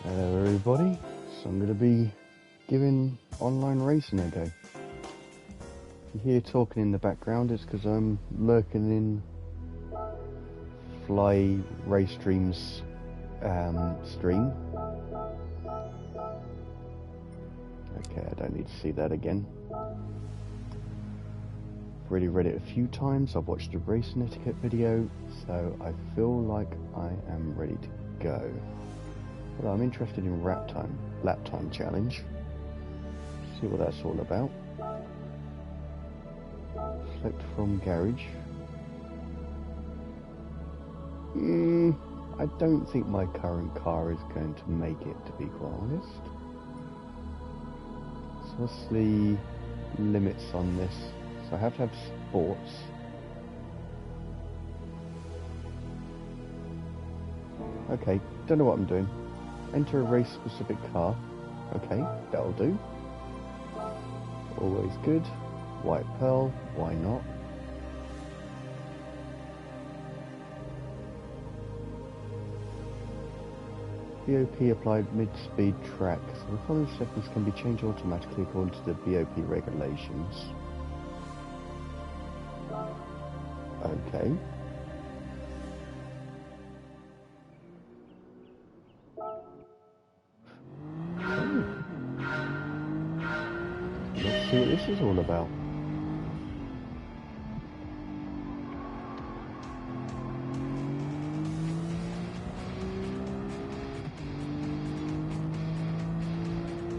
Hello everybody, so I'm going to be giving online racing a go. If you hear talking in the background, it's because I'm lurking in Fly Race Stream's stream. Okay, I don't need to see that again. I've already read it a few times, I've watched a racing etiquette video, so I feel like I am ready to go. Well, I'm interested in lap time challenge. See what that's all about. Select from garage. I don't think my current car is going to make it, to be quite honest. So what's the limits on this? So I have to have sports. Okay, don't know what I'm doing. Enter a race-specific car. Okay, that'll do. Always good. White pearl, why not? BOP applied mid-speed track. So the following settings can be changed automatically according to the BOP regulations. Okay. Let's see what this is all about.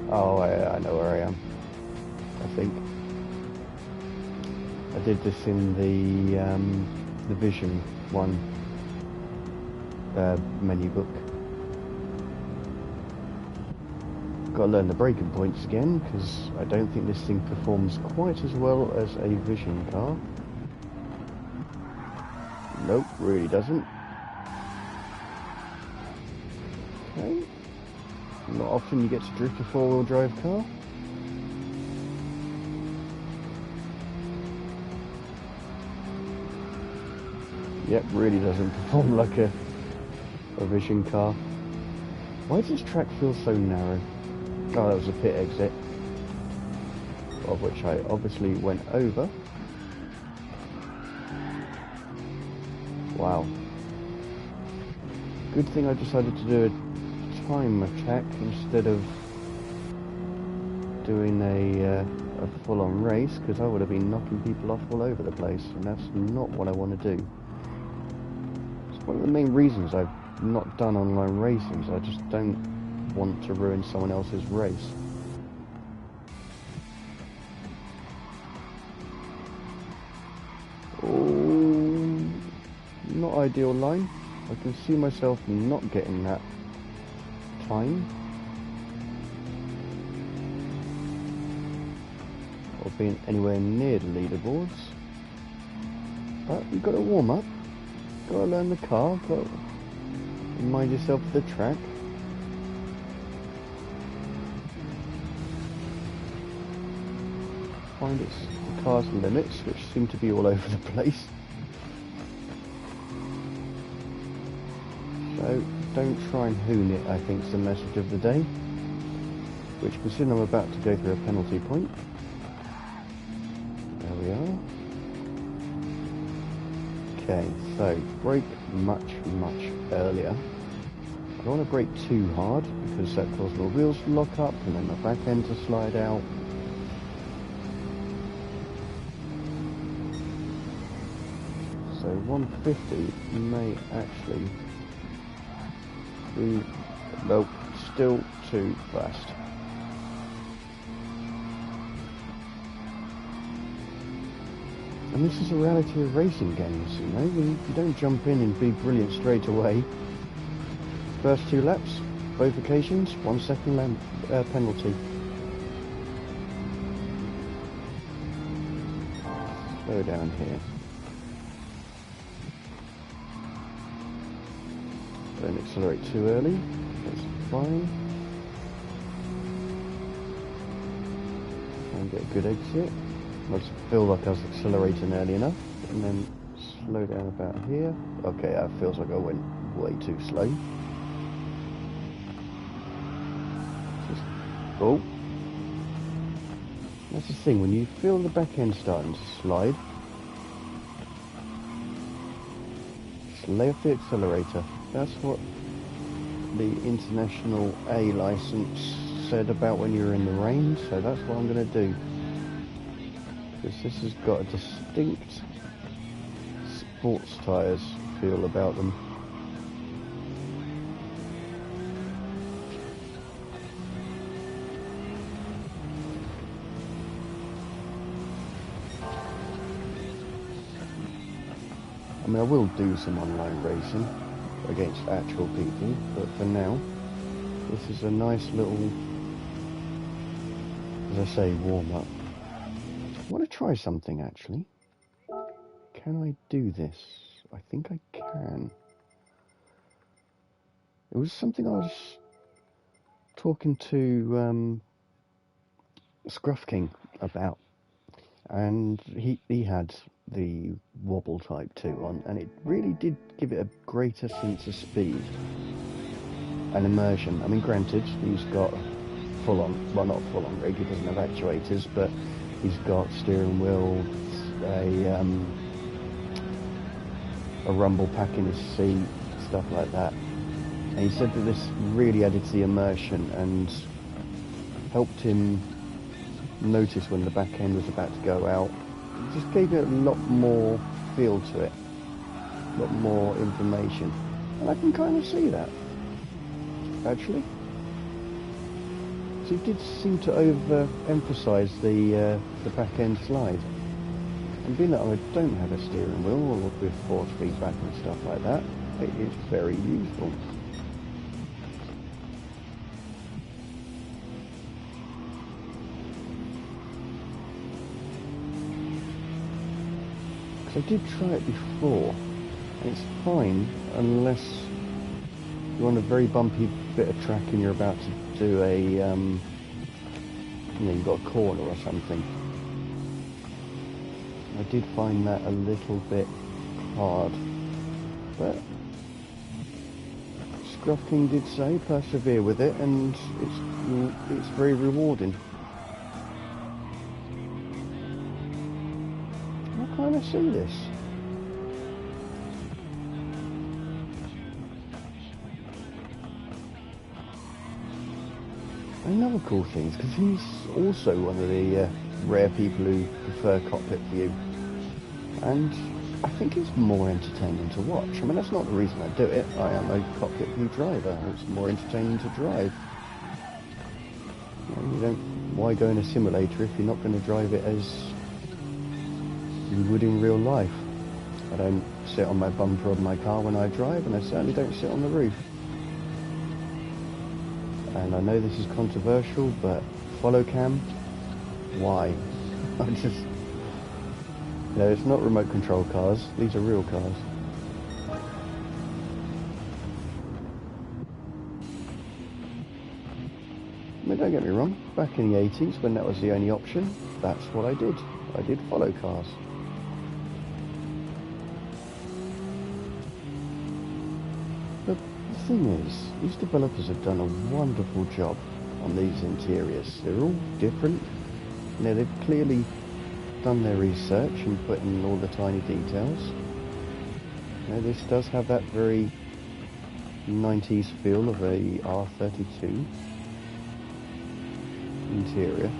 Oh, I know where I am. I think I did this in the Vision 1 menu book. Got to learn the braking points again, because I don't think this thing performs quite as well as a Vision car. Nope, really doesn't. Okay. Not often you get to drift a four-wheel drive car. Yep, really doesn't perform like a Vision car. Why does this track feel so narrow? Oh, that was a pit exit, of which I obviously went over. Wow. Good thing I decided to do a time attack instead of doing a full-on race, because I would have been knocking people off all over the place, and that's not what I want to do. It's one of the main reasons I've not done online racing, so I just don't want to ruin someone else's race. Oh, not ideal line. I can see myself not getting that time, or being anywhere near the leaderboards. But you've got to warm up, got to learn the car, got to remind yourself of the track. Find its car's limits, which seem to be all over the place. So don't try and hoon it, I think is the message of the day. Which, considering I'm about to go through a penalty point. There we are. Okay, so brake much earlier. I don't want to brake too hard, because that causes the wheels to lock up and then the back end to slide out. So 150 may actually be, nope, still too fast. And this is a reality of racing games, you know, you don't jump in and be brilliant straight away. First 2 laps, both occasions, 1 second penalty. Slow down here. Don't accelerate too early, that's fine. And get a good exit. I just feel like I was accelerating early enough, and then slow down about here. Okay, that feels like I went way too slow. Oh, that's the thing, when you feel the back end starting to slide, just lay off the accelerator. That's what the International A license said about when you're in the rain, so that's what I'm going to do. Because this has got a distinct sports tyres feel about them. I mean, I will do some online racing against actual people, but for now, this is a nice little, as I say, warm-up. I want to try something, actually. Can I do this? I think I can. It was something I was talking to Scruff King about, and he had the wobble type 2 on, and it really did give it a greater sense of speed and immersion. I mean, granted, he's got full on, well, not full on rig, he doesn't have actuators, but he's got steering wheel, a rumble pack in his seat, stuff like that. And he said that this really added to the immersion and helped him notice when the back end was about to go out. It just gave it a lot more feel to it, a lot more information. And I can kind of see that, actually. So he did seem to over-emphasise the back end slide. And being that I don't have a steering wheel with force feedback and stuff like that, it is very useful. Because I did try it before, and it's fine unless you're on a very bumpy bit of track and you're about to do a, you've got a corner or something. I did find that a little bit hard, but Scruff King did say persevere with it, and it's very rewarding. I kind of see this. Another cool thing is because he's also one of the rare people who prefer cockpit view, and I think it's more entertaining to watch. I mean, that's not the reason I do it. I am a cockpit view driver. It's more entertaining to drive. You don't. Why go in a simulator if you're not going to drive it as you would in real life? I don't sit on my bumper of my car when I drive, and I certainly don't sit on the roof. And I know this is controversial, but follow cam, why? I just, it's not remote control cars, these are real cars. I mean, don't get me wrong, back in the 80s when that was the only option, that's what I did. I did follow cars. But the thing is, these developers have done a wonderful job on these interiors. They're all different. They've clearly done their research and put in all the tiny details. This does have that very 90s feel of a R32 interior.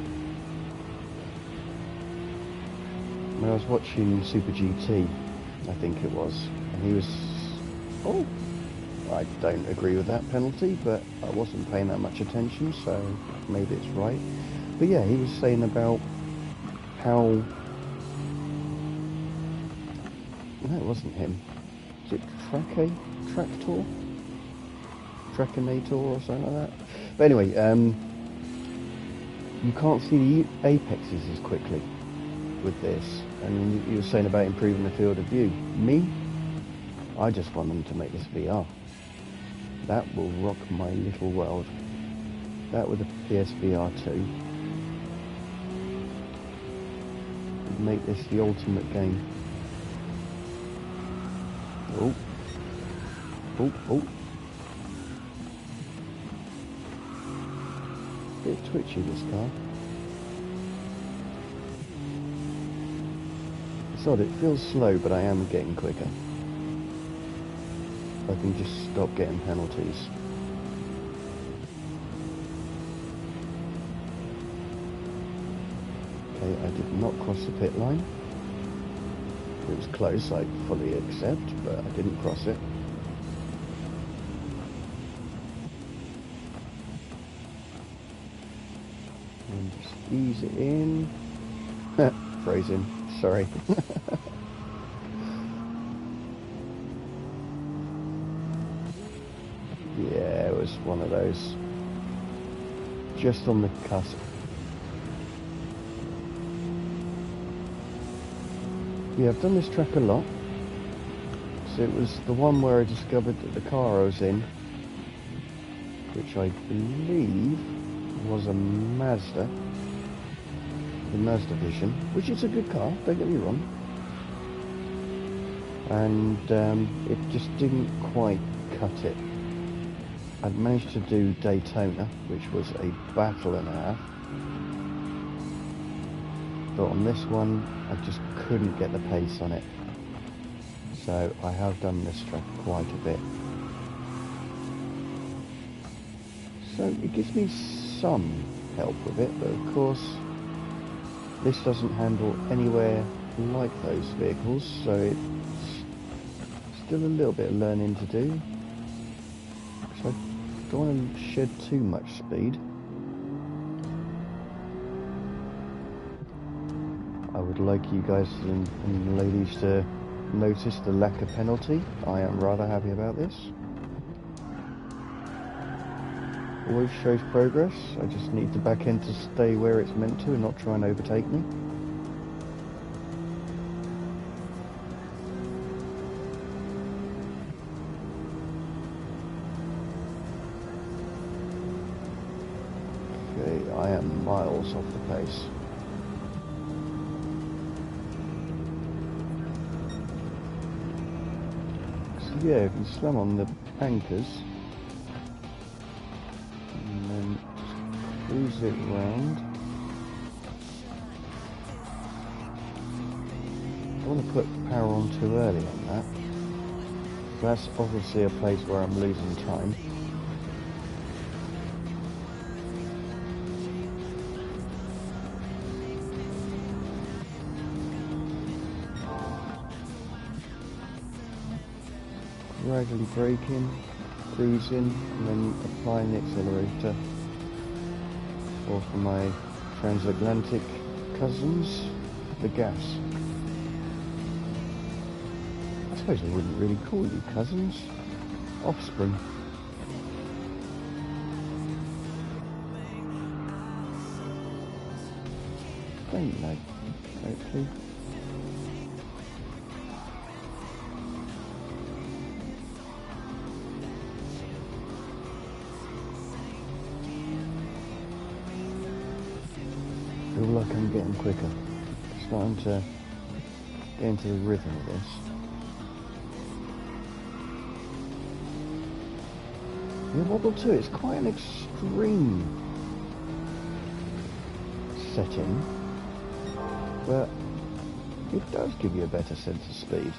When I was watching Super GT, I think it was, and he was, I don't agree with that penalty, but I wasn't paying that much attention, so maybe it's right. But yeah, he was saying about how, no, it wasn't him. Is it Trakinator or something like that? But anyway, you can't see the apexes as quickly with this, and you were saying about improving the field of view. Me, I just want them to make this VR. That will rock my little world. That with the PSVR 2 would make this the ultimate game. Oh. a bit twitchy, this car. It's odd, it feels slow, but I am getting quicker. I can just stop getting penalties. Okay, I did not cross the pit line. It was close, I fully accept, but I didn't cross it. And just ease it in. Phrasing, sorry. Yeah, it was one of those. Just on the cusp. Yeah, I've done this track a lot. So it was the one where I discovered that the car I was in, which I believe was a Mazda, the Mazda Vision, which is a good car, don't get me wrong. And it just didn't quite cut it. I'd managed to do Daytona, which was a battle and a half. But on this one, I just couldn't get the pace on it. So I have done this track quite a bit. So it gives me some help with it, but of course, this doesn't handle anywhere like those vehicles, so it's still a little bit of learning to do. So I don't want to shed too much speed. I would like you guys and ladies to notice the lack of penalty. I am rather happy about this. Always shows progress. I just need the back end to stay where it's meant to and not try and overtake me. Okay, I am miles off the pace. Yeah, if you slam on the anchors and then just cruise it round. I don't want to put power on too early on that. So that's obviously a place where I'm losing time. Gradually braking, cruising, and then applying the accelerator. Or for my transatlantic cousins, the gas. I suppose I wouldn't really call you cousins. Offspring. Don't know, hopefully. I feel like I'm getting quicker. Starting to get into the rhythm of this. Yeah, Wobble 2, it's quite an extreme setting, but it does give you a better sense of speed.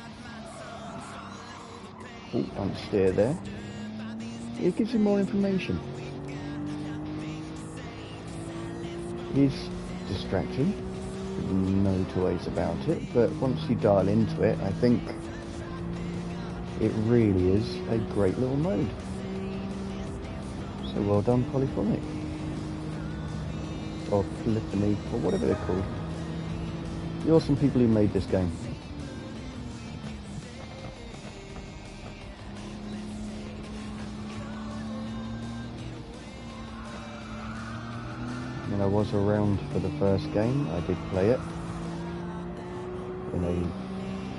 Oh, unsteer there. It gives you more information. It is distracting, no two ways about it, but once you dial into it, I think it really is a great little mode. So well done, Polyphonic, or Polyphony, or whatever they're called. The awesome people who made this game. When I was around for the first game, I did play it.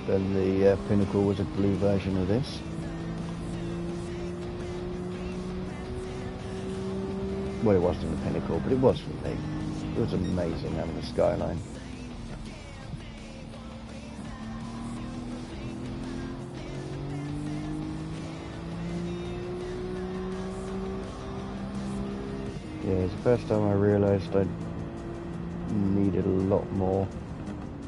Then the Pinnacle was a blue version of this. Well, it wasn't the Pinnacle, but it was for me. It was amazing having the skyline. Yeah, it's the first time I realised I needed a lot more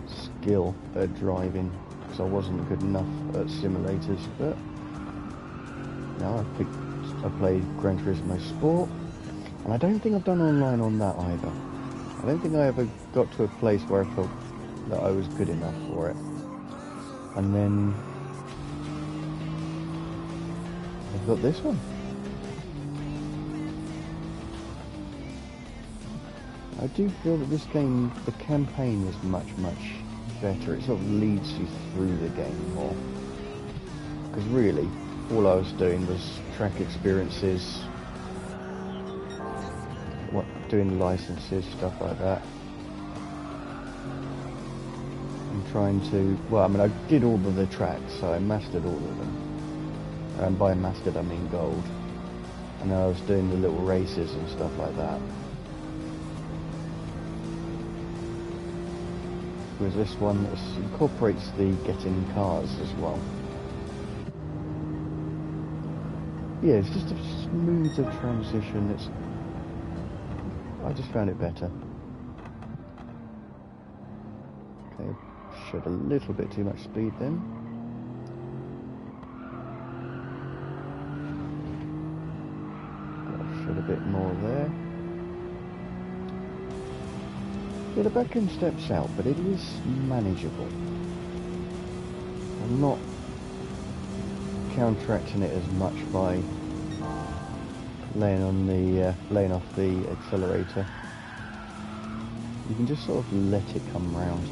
skill at driving because I wasn't good enough at simulators. But now I played Gran Turismo Sport, and I don't think I've done online on that either. I don't think I ever got to a place where I felt that I was good enough for it. And then I've got this one. I do feel that this game, the campaign is much, much better. It sort of leads you through the game more. Because really, all I was doing was track experiences, doing licenses, stuff like that. And trying to, well, I mean, I did all of the tracks, so I mastered all of them. And by mastered, I mean gold. And then I was doing the little races and stuff like that. Whereas this one incorporates the getting cars as well. Yeah, it's just a smoother transition. I just found it better. Okay, showed a little bit too much speed then. Showed a bit more there. Yeah, the back end steps out, but it is manageable. I'm not counteracting it as much by laying off the accelerator. You can just sort of let it come round.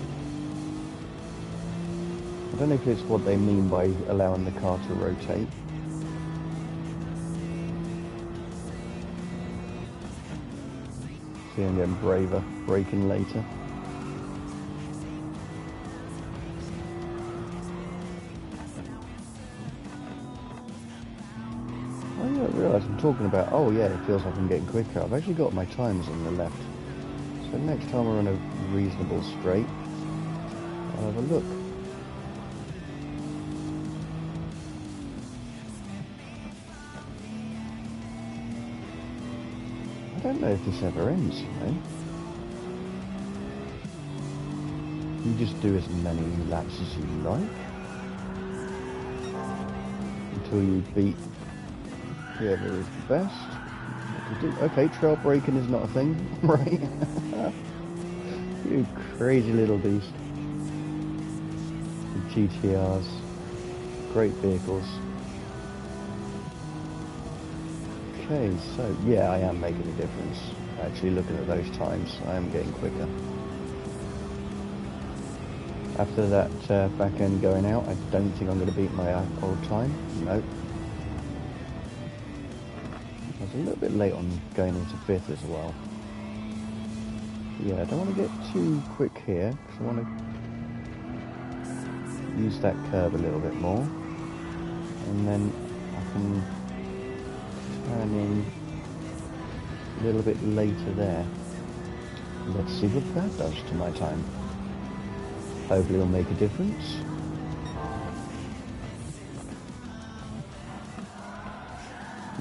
I don't know if it's what they mean by allowing the car to rotate. See, I'm getting braver, braking later. I didn't realise I'm talking about, oh yeah, it feels like I'm getting quicker. I've actually got my times on the left. So next time we're on a reasonable straight, I'll have a look. I don't know if this ever ends, you know. You just do as many laps as you like until you beat whoever is the best. Okay, trail braking is not a thing, right? You crazy little beast. The GTRs, great vehicles. Okay, so yeah, I am making a difference. Actually, looking at those times, I am getting quicker. After that back end going out, I don't think I'm going to beat my old time. Nope. I was a little bit late on going into 5th as well. Yeah, I don't want to get too quick here, because I want to use that curve a little bit more. And then I can turn in a little bit later there. Let's see what that does to my time. Hopefully it'll make a difference.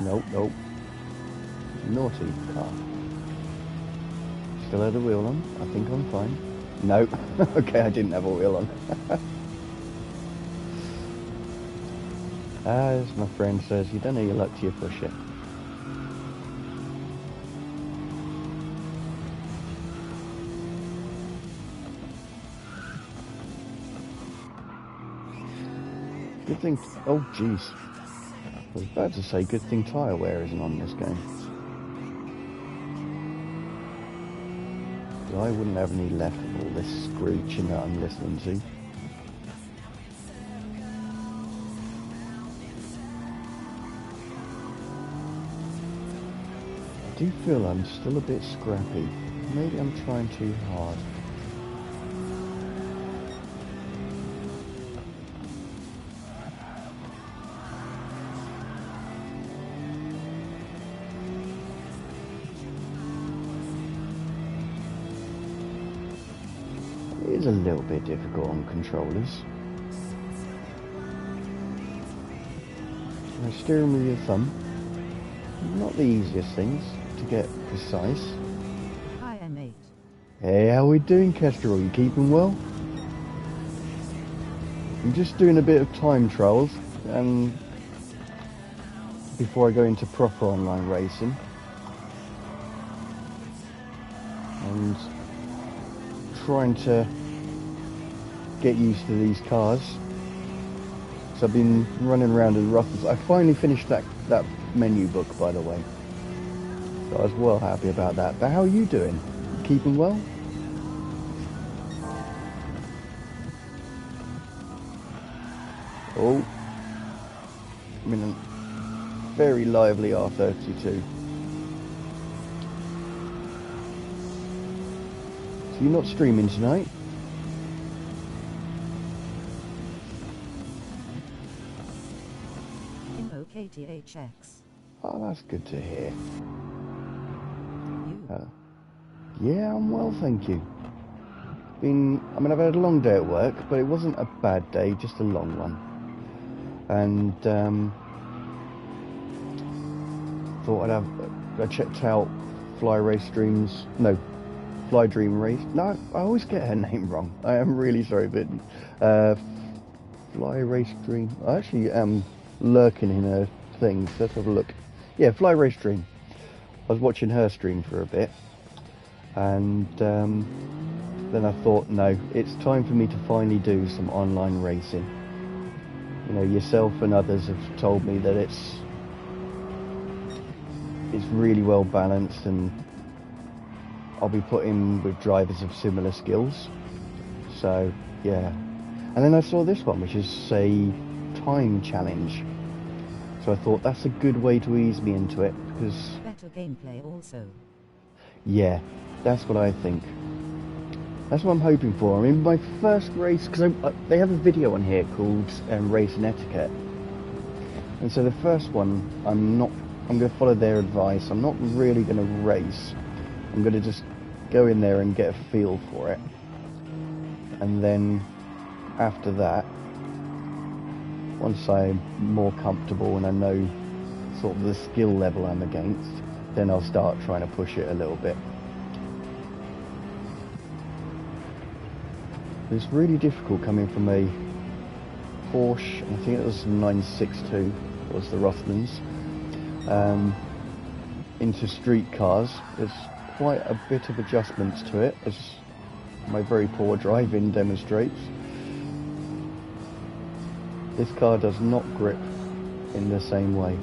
Nope, nope. Naughty car. Still had a wheel on. I think I'm fine. Nope. Okay, I didn't have a wheel on. As my friend says, you don't know your luck till you push it. Good thing... Oh, jeez. I was about to say, good thing tyre wear isn't on this game. I wouldn't have any left of all this screeching that I'm listening to. I do feel I'm still a bit scrappy. Maybe I'm trying too hard. It is a little bit difficult on controllers. Now, steering with your thumb. not the easiest things to get precise. Hi, M8. Hey, how we doing, Kestrel? You keeping well? I'm just doing a bit of time trials and before I go into proper online racing. And trying to get used to these cars. So I've been running around in rough. I finally finished that menu book, by the way. So I was well happy about that. But how are you doing? Keeping well? Oh, I'm in a very lively R32. So you're not streaming tonight? KTHX. Oh, that's good to hear. You? Yeah, I'm well, thank you. I've had a long day at work, but it wasn't a bad day, just a long one. And thought I checked out Fly Dream Race. No, I always get her name wrong. I am really sorry, but Fly Race Dream. I actually am lurking in her things. Let's have a look. Yeah, Fly Race Dream. I was watching her stream for a bit, and then I thought, no, it's time for me to finally do some online racing. You know, yourself and others have told me that it's really well balanced, and I'll be put in with drivers of similar skills. So yeah, and then I saw this one, which is a time challenge. So I thought that's a good way to ease me into it, because better gameplay also. Yeah, that's what I think. That's what I'm hoping for. I mean, my first race, because they have a video on here called Racing Etiquette, and so the first one, I'm going to follow their advice. I'm not really going to race. I'm going to just go in there and get a feel for it, and then after that, once I'm more comfortable and I know sort of the skill level I'm against, then I'll start trying to push it a little bit. It's really difficult coming from a Porsche, I think it was 962, was the Rothmans, into street cars. There's quite a bit of adjustments to it, as my very poor driving demonstrates. This car does not grip in the same way.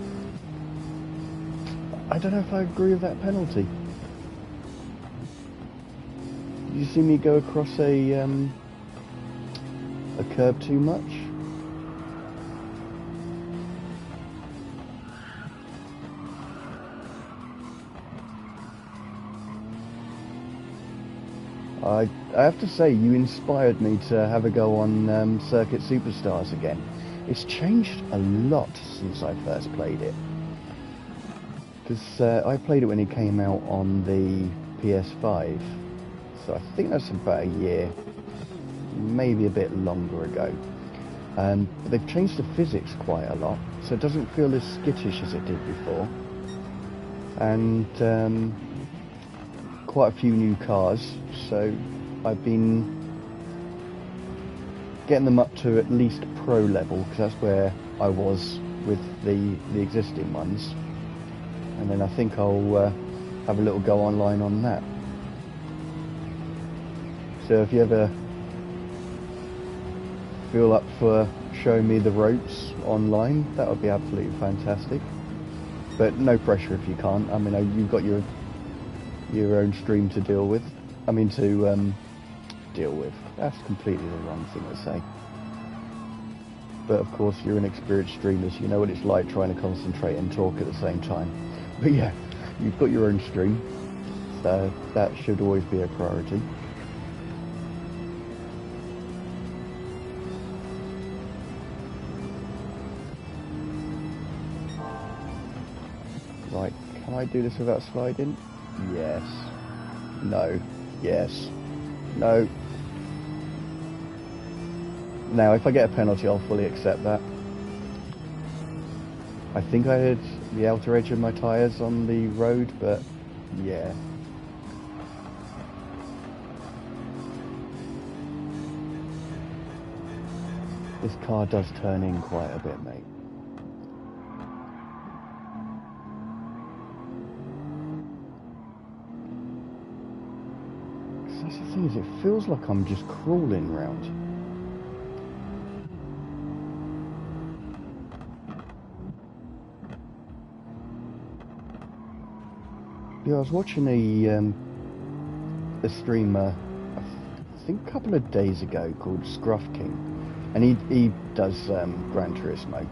I don't know if I agree with that penalty. Did you see me go across a curb too much? I have to say, you inspired me to have a go on Circuit Superstars again. It's changed a lot since I first played it. Because I played it when it came out on the PS5. So I think that's about a year, maybe a bit longer ago. But they've changed the physics quite a lot, so it doesn't feel as skittish as it did before. And quite a few new cars, so I've been getting them up to at least pro level, because that's where I was with the existing ones. And then I think I'll have a little go online on that. So if you ever feel up for showing me the ropes online, that would be absolutely fantastic. But no pressure if you can't. I mean, you've got your own stream to deal with. I mean, to deal with. That's completely the wrong thing to say. But of course, you're an experienced streamer, so you know what it's like trying to concentrate and talk at the same time. But yeah, you've got your own stream, so that should always be a priority. Right, can I do this without sliding? Yes. No. Yes. No. Now, if I get a penalty, I'll fully accept that. I think I had the outer edge of my tyres on the road, but yeah. This car does turn in quite a bit, mate. That's the thing, is it feels like I'm just crawling round. Yeah, I was watching a streamer, I think a couple of days ago, called Scruff King, and he does Gran Turismo,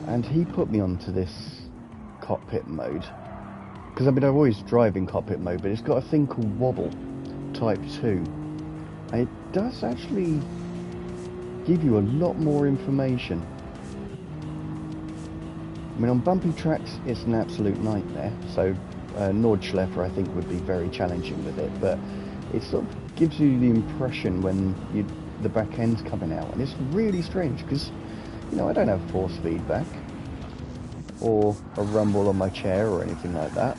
and he put me onto this cockpit mode, because I mean I've always drive in cockpit mode, but it's got a thing called Wobble Type 2, and it does actually give you a lot more information. I mean, on bumpy tracks, it's an absolute nightmare. So, Nordschleifer, I think, would be very challenging with it. But it sort of gives you the impression when the back end's coming out. And it's really strange because, you know, I don't have force feedback or a rumble on my chair or anything like that.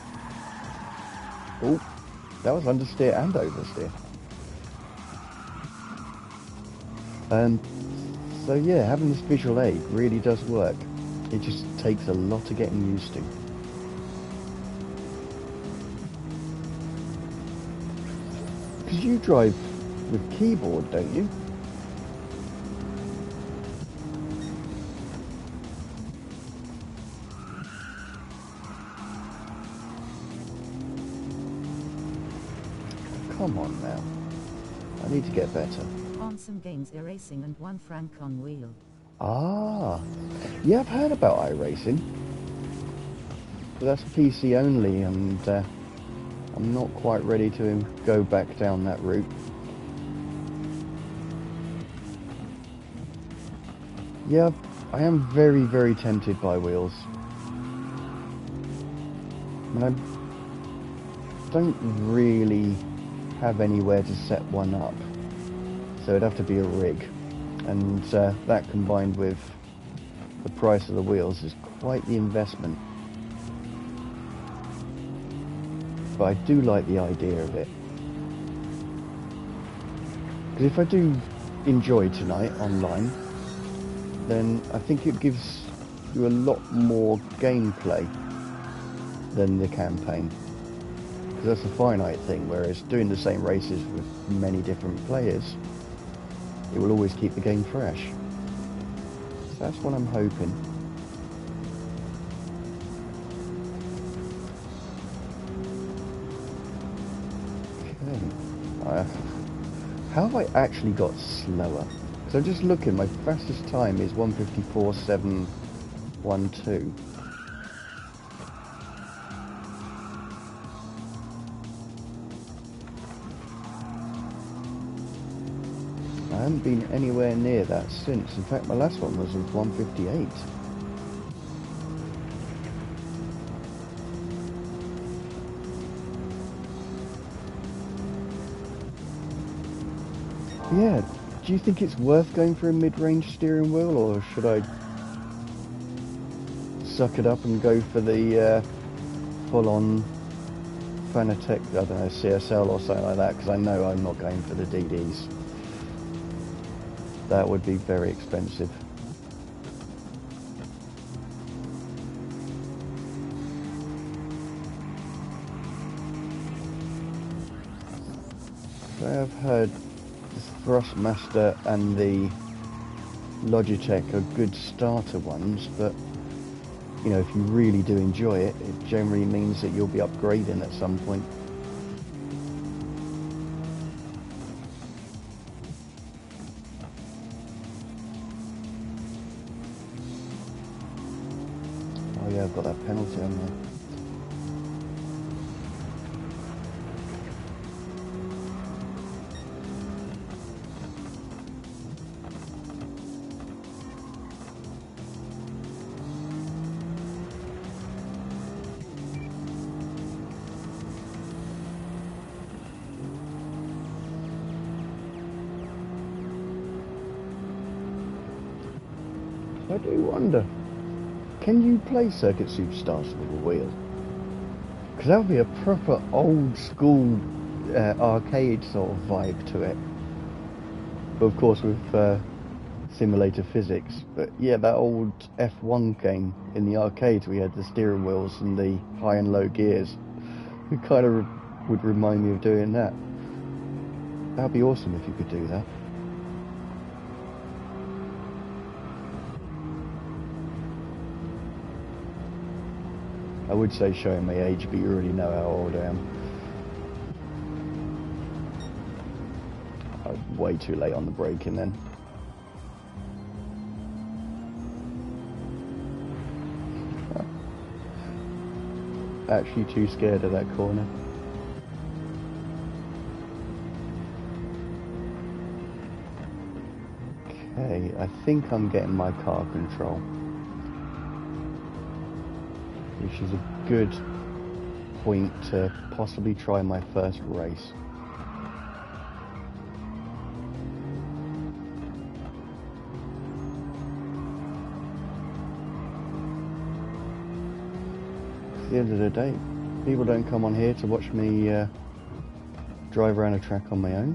Oh, that was understeer and oversteer. So, yeah, having this visual aid really does work. It just takes a lot of getting used to. Because you drive with keyboard, don't you? Come on now. I need to get better. On some games erasing and 1 franc on wheel. Ah, yeah, I've heard about iRacing, but that's PC only, and I'm not quite ready to go back down that route. Yeah, I am very, very tempted by wheels. I mean, I don't really have anywhere to set one up, so it'd have to be a rig. And that combined with the price of the wheels is quite the investment. But I do like the idea of it. Because if I do enjoy tonight online, then I think it gives you a lot more gameplay than the campaign. Because that's a finite thing, whereas doing the same races with many different players, it will always keep the game fresh. So that's what I'm hoping. Okay. How have I actually got slower? Because I'm just looking, my fastest time is 1:54.712. I haven't been anywhere near that since. In fact, my last one was with 1:58. Yeah, do you think it's worth going for a mid-range steering wheel, or should I suck it up and go for the full-on Fanatec, I don't know, CSL or something like that? Because I know I'm not going for the DDs. That would be very expensive. I have heard the Thrustmaster and the Logitech are good starter ones, but you know, if you really do enjoy it, it generally means that you'll be upgrading at some point. Oh yeah, I've got that penalty on there. I do wonder. Can you play Circuit Superstars with a wheel? Because that would be a proper old school arcade sort of vibe to it. But of course with simulator physics. But yeah, that old F1 game in the arcades, we had the steering wheels and the high and low gears. It kind of would remind me of doing that. That'd be awesome if you could do that. I would say showing my age, but you already know how old I am. I'm way too late on the braking then. Actually too scared of that corner. Okay, I think I'm getting my car control, which is a good point to possibly try my first race. At the end of the day, people don't come on here to watch me drive around a track on my own.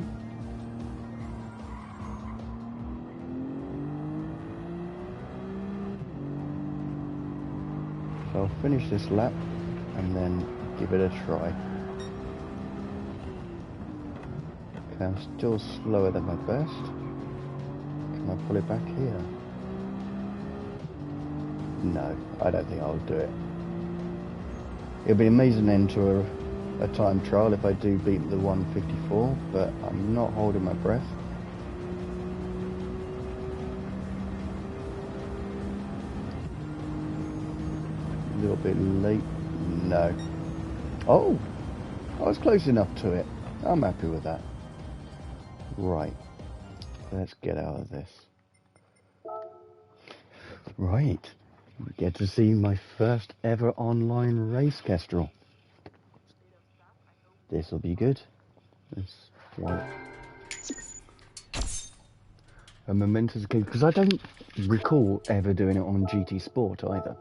So I'll finish this lap and then give it a try. Okay, I'm still slower than my best. Can I pull it back here? No, I don't think I'll do it. It'll be an amazing end to a time trial if I do beat the 154, but I'm not holding my breath. A little bit late. No. Oh! I was close enough to it. I'm happy with that. Right. Let's get out of this. Right. We get to see my first ever online race, Kestrel. This'll be good. It's a momentous occasion, because I don't recall ever doing it on GT Sport either.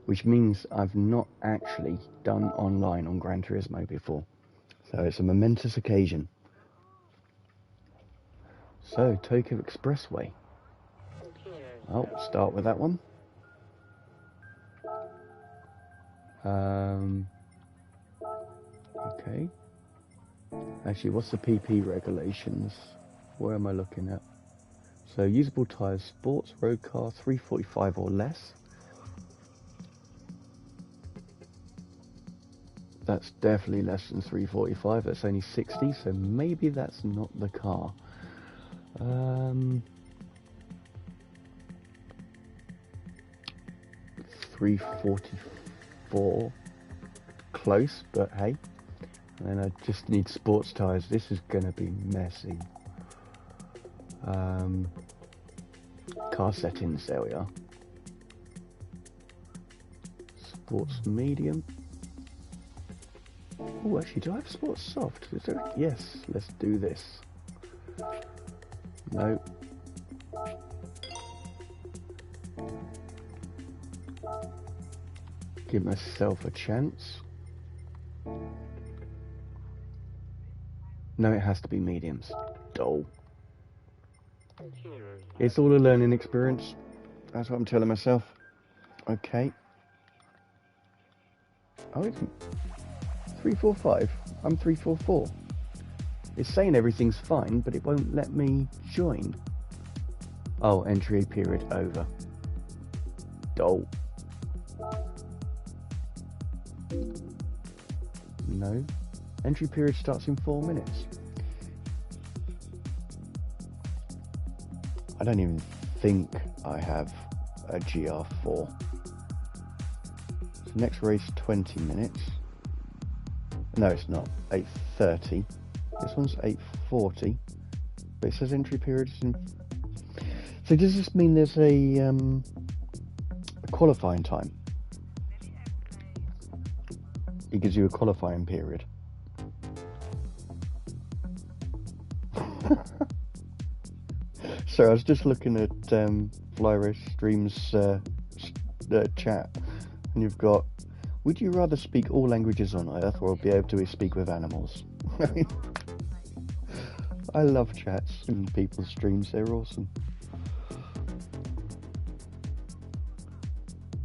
Which means I've not actually done online on Gran Turismo before. So it's a momentous occasion. So, Tokyo Expressway. I'll start with that one. Okay. Actually, what's the PP regulations? Where am I looking at? So, usable tyres, sports, road car, 345 or less. That's definitely less than 345. That's only 60, so maybe that's not the car. 344, close, but hey. And I just need sports tyres. This is gonna be messy. Car settings, there we are. Sports medium. Oh, actually, do I have sports soft? Is there? Yes, let's do this. No. Give myself a chance. No, it has to be mediums. Dull. It's all a learning experience. That's what I'm telling myself. Okay. Oh, it's 345. I'm 344. It's saying everything's fine, but it won't let me join. Oh, entry period over. Dull. No. Entry period starts in 4 minutes. I don't even think I have a GR4. So next race 20 minutes. No, it's not. 8:30. This one's 8:40. But it says entry period is in... So does this mean there's a qualifying time? It gives you a qualifying period. So I was just looking at Fly Race Streams chat, and you've got, would you rather speak all languages on Earth or be able to speak with animals? I love chats and people's streams, they're awesome.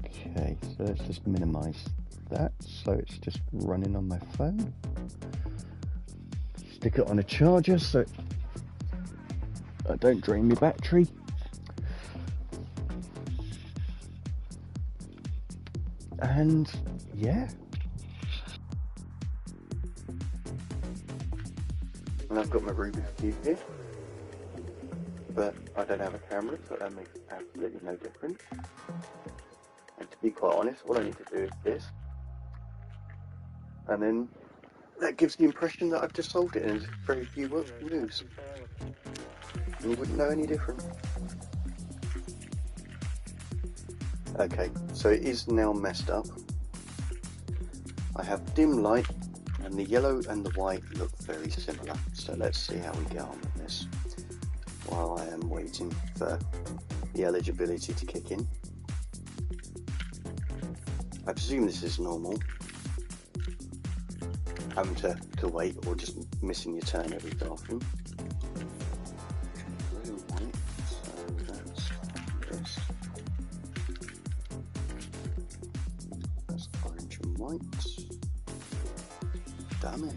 Okay, so let's just minimize that so it's just running on my phone. Stick it on a charger so I don't drain my battery. And yeah. And I've got my Rubik's Cube here, but I don't have a camera, so that makes absolutely no difference. And to be quite honest, all I need to do is this, and then that gives the impression that I've just solved it in very few moves. And you wouldn't know any different. Okay, so it is now messed up. I have dim light, and the yellow and the white look very similar. So let's see how we get on with this while I am waiting for the eligibility to kick in. I presume this is normal, having to wait or just missing your turn every so often. Blue and white, so that's this. That's orange and white. Damn it.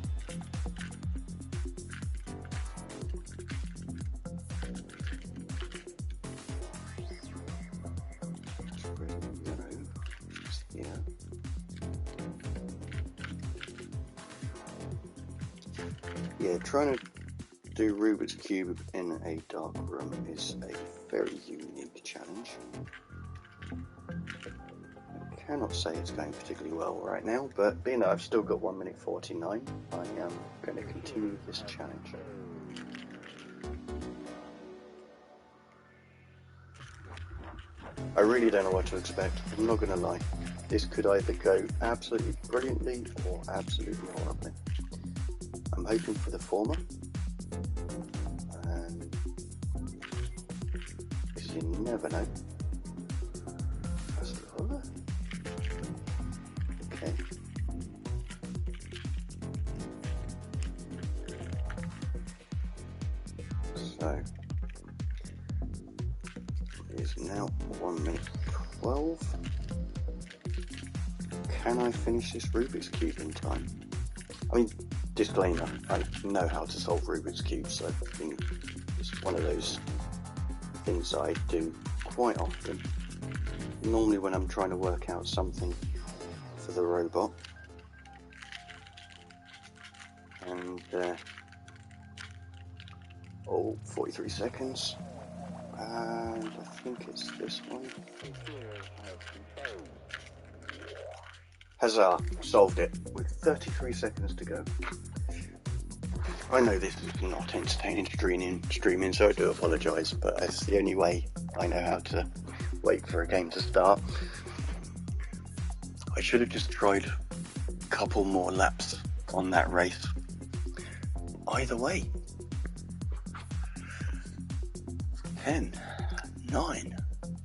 Yeah, trying to do Rubik's Cube in a dark room is a very unique challenge. I cannot say it's going particularly well right now, but being that I've still got 1 minute 49, I am going to continue this challenge. I really don't know what to expect, I'm not going to lie. This could either go absolutely brilliantly or absolutely horribly. I'm hoping for the former, because you never know. Okay. So, it is now 1 minute 12. Can I finish this Rubik's Cube in time? I mean, disclaimer, I know how to solve Rubik's Cube, so I think it's one of those things that I do quite often. Normally when I'm trying to work out something for the robot. And, 43 seconds. And I think it's this one. Huzzah! Solved it with 33 seconds to go. I know this is not entertaining streaming, so I do apologise, but it's the only way I know how to wait for a game to start. I should have just tried a couple more laps on that race. Either way. 10, 9,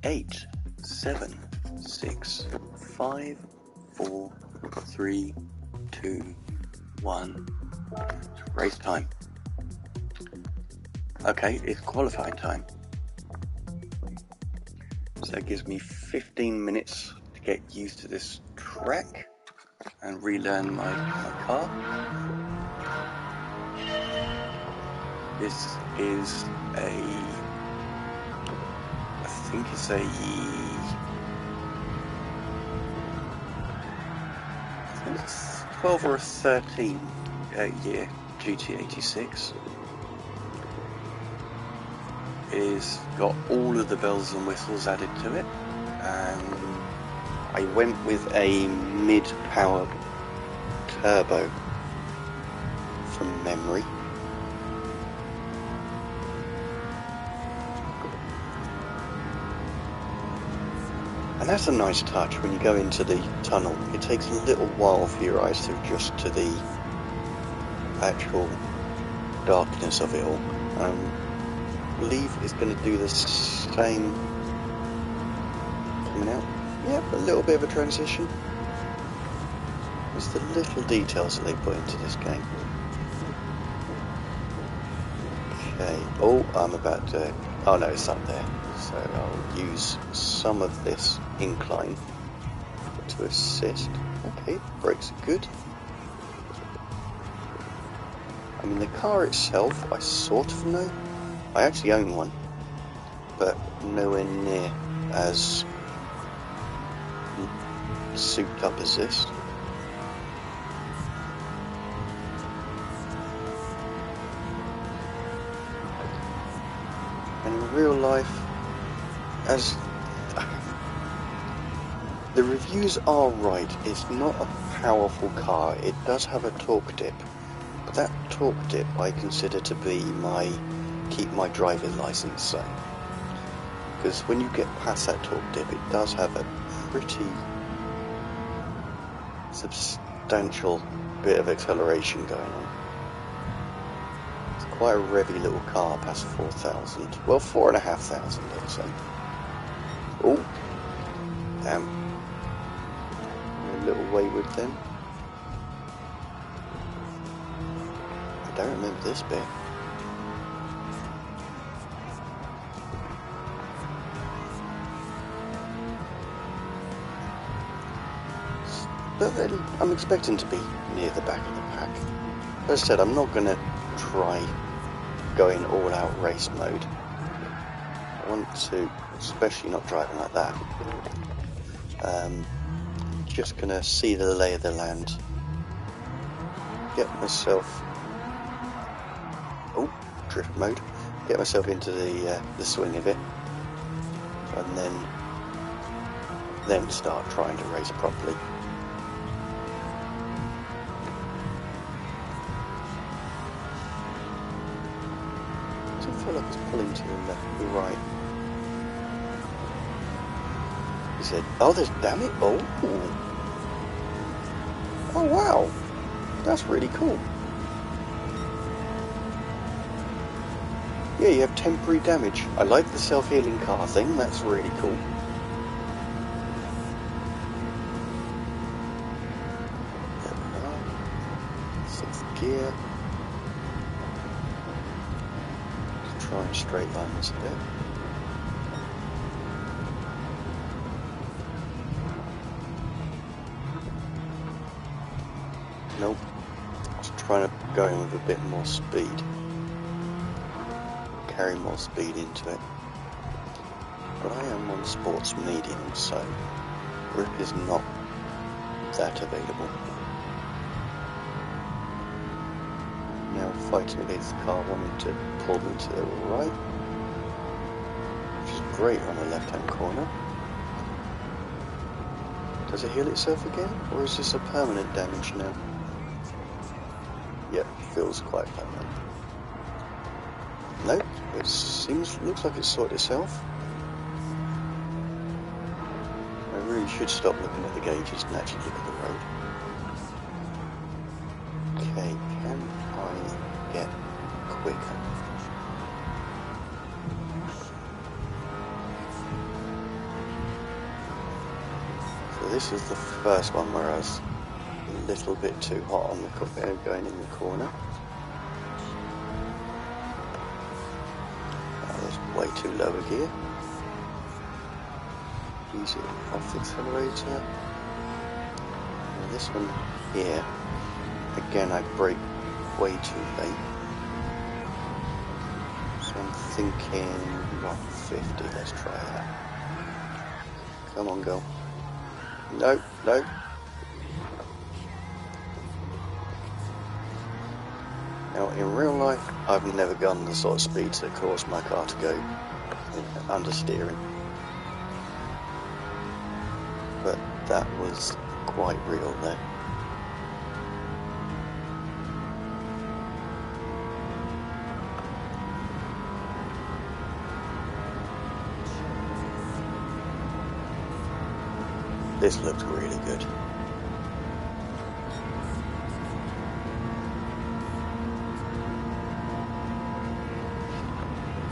8, 7, 6, 5, 4, 3, 2, 1. Race time. Okay, it's qualifying time. So that gives me 15 minutes to get used to this track and relearn my car. This is I think it's a 12 or a 13 year GT86. It's got all of the bells and whistles added to it, and I went with a mid-power turbo from memory. And that's a nice touch when you go into the tunnel. It takes a little while for your eyes to adjust to the actual darkness of it all. I believe it's going to do the same coming out. Yep, a little bit of a transition. It's the little details that they put into this game. Okay, oh, I'm about to, oh no, it's up there. So I'll use some of this incline to assist. Okay, brakes are good. I mean, the car itself, I sort of know. I actually own one, but nowhere near as souped up as this. And in real life, as the reviews are right, it's not a powerful car. It does have a torque dip, but that torque dip I consider to be my keep my driving license zone. Because when you get past that torque dip, it does have a pretty substantial bit of acceleration going on. It's quite a revvy little car past 4,000. Well, 4,500, I'd say. Oh, damn. A little wayward then. I don't remember this bit. But then I'm expecting to be near the back of the pack. As I said, I'm not going to try going all out race mode. I want to, especially not driving like that. Just going to see the lay of the land. Get myself, oh, drift mode. Get myself into the swing of it. And then start trying to race properly. I feel like it's pulling to the left, the right. He said, oh, there's, damn it, oh. Oh, wow. That's really cool. Yeah, you have temporary damage. I like the self-healing car thing, that's really cool. There we are. 6th gear. Try and straight line this a bit. Nope. I was trying to go in with a bit more speed. Carry more speed into it. But I am on sports medium, so grip is not that available. Now fighting against the car wanting to pull me to the right, which is great on the left hand corner. Does it heal itself again, or is this a permanent damage now? Yep, feels quite permanent. Nope, looks like it's sorted itself. I really should stop looking at the gauges and actually look at the road. Okay, can I get quicker? So this is the first one where I was a little bit too hot on the going in the corner. That was way too low a gear. Easy off the accelerator. And this one here, again I brake way too late. So I'm thinking 150, let's try that. Come on, girl. No, no. Now, in real life, I've never gone the sort of speeds that caused my car to go understeering. But that was quite real there. This looks really good.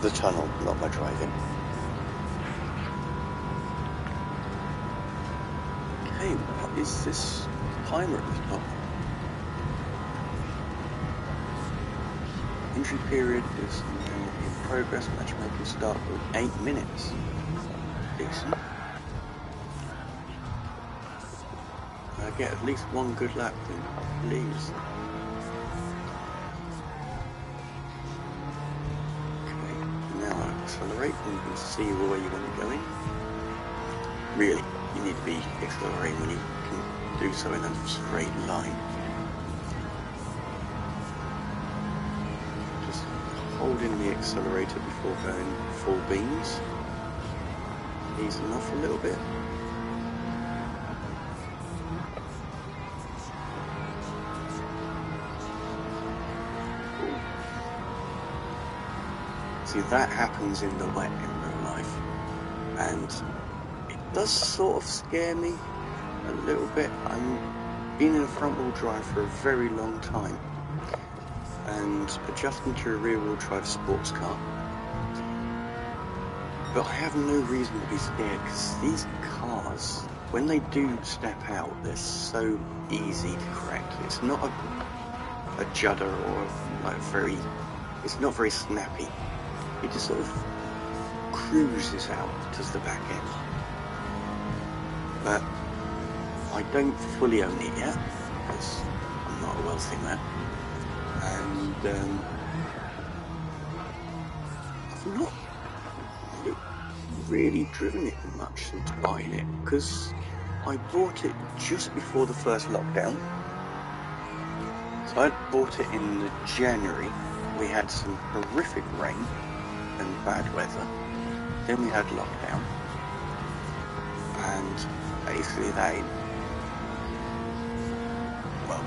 The tunnel, not my driving. is this timer at the top. Entry period is now in progress. Matchmaking start with 8 minutes. Decent. I get at least one good lap then, please. Okay, now I accelerate and you can see where you want to go in. Really, you need to be accelerating when you can do so in a straight line. Just holding the accelerator before going full beams. Easing off a little bit. See, that happens in the wet in real life, and it does sort of scare me a little bit. I'm been in a front wheel drive for a very long time, and adjusting to a rear wheel drive sports car, but I have no reason to be scared because these cars, when they do step out, they're so easy to correct. It's not a judder or like it's not very snappy. It just sort of cruises out to the back end. But I don't fully own it yet, because I'm not a wealthy man. And I've not really driven it much since buying it, because I bought it just before the first lockdown. So I bought it in January. We had some horrific rain and bad weather. Then we had lockdown, and basically well,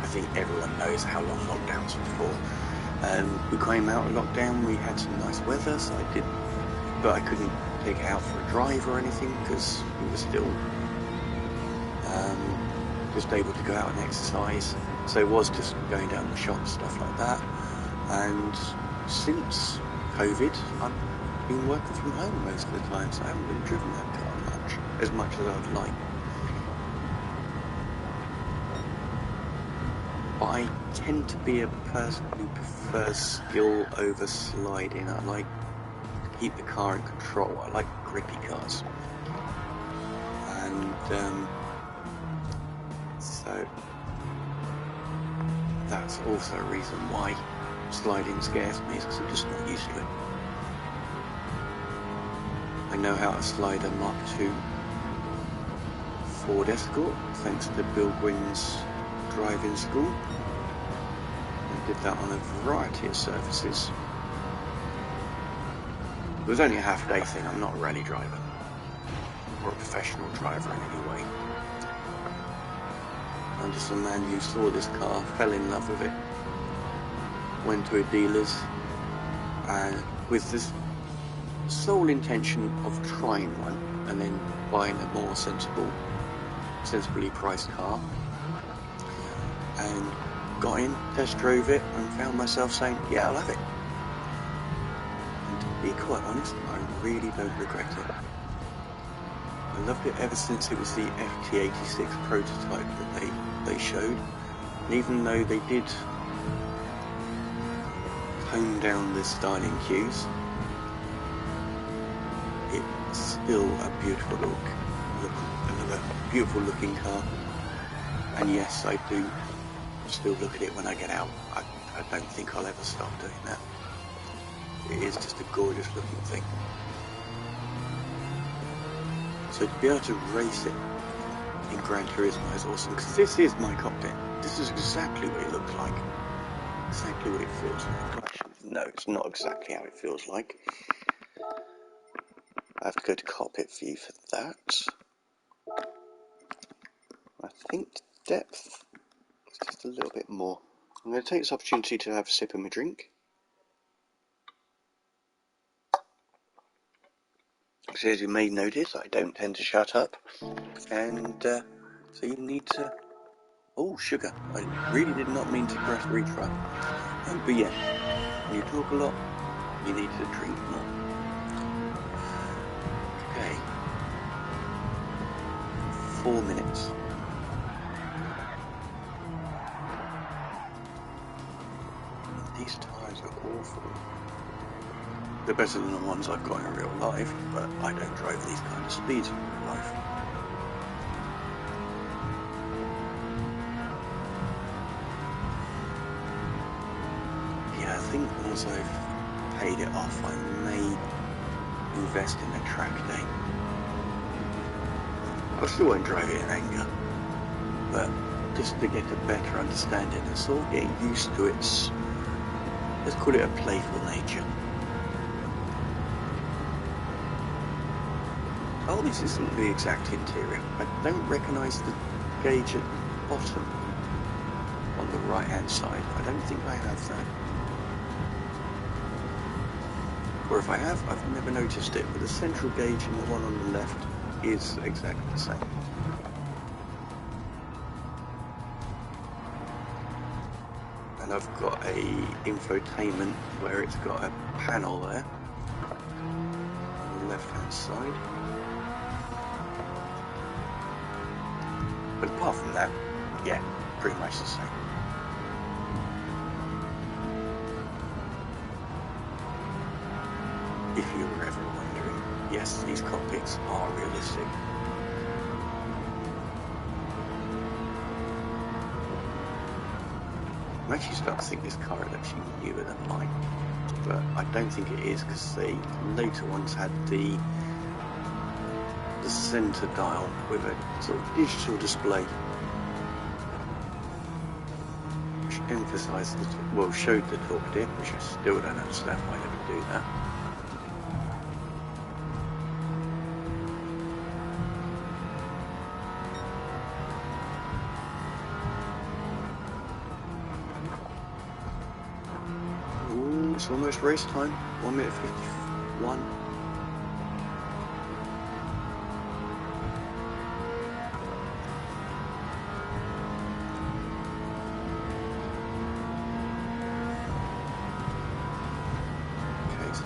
I think everyone knows how long lockdowns were for. We came out of lockdown, we had some nice weather, so but I couldn't take it out for a drive or anything because we were still just able to go out and exercise. So it was just going down the shop, stuff like that. And since COVID, I've been working from home most of the time, so I haven't really driven that car as much as I'd like. But I tend to be a person who prefers skill over sliding. I like to keep the car in control. I like grippy cars. And so that's also a reason why sliding scares me, is because I'm just not used to it. I know how to slide a Mark II Ford Escort, thanks to Bill Gwynn's driving school. I did that on a variety of surfaces. It was only a half-day thing. I'm not a rally driver or a professional driver in any way. I'm just a man who saw this car, fell in love with it, went to a dealer's, and with this sole intention of trying one and then buying a more sensibly priced car, and got in, test drove it, and found myself saying, yeah, I'll have it. And to be quite honest, I really don't regret it. I loved it ever since it was the FT86 prototype that they showed, and even though they did tone down the styling cues, it's still a beautiful beautiful looking car. And yes, I do still look at it when I get out. I don't think I'll ever stop doing that. It is just a gorgeous looking thing. So to be able to race it in Gran Turismo is awesome, because this is my cockpit. This is exactly what it looks like. Exactly what it feels like. Actually, no, it's not exactly how it feels like. I have to go to cockpit view for that. I think depth is just a little bit more. I'm going to take this opportunity to have a sip of my drink. So as you may notice, I don't tend to shut up, and so you need to... Oh, sugar. I really did not mean to press retry. But yeah, when you talk a lot, you need to drink more. Okay. 4 minutes. These tyres are awful. They're better than the ones I've got in real life, but I don't drive these kind of speeds in real life. Yeah, I think once I've paid it off, I may invest in a track day. I still won't drive it in anger, but just to get a better understanding and sort of get used to its, let's call it a playful nature. Oh, this isn't the exact interior. I don't recognise the gauge at the bottom on the right hand side. I don't think I have that. Or if I have, I've never noticed it, but the central gauge and the one on the left is exactly the same. And I've got a infotainment where it's got a panel there on the left hand side. But apart from that, yeah, pretty much the same. If you were ever wondering, yes, these cockpits are realistic. I'm actually starting to think this car is actually newer than mine, but I don't think it is because the later ones had the centre dial with a sort of digital display, which emphasised showed the torque dip, which I still don't understand why they would do that. Ooh, it's almost race time. 1 minute 51.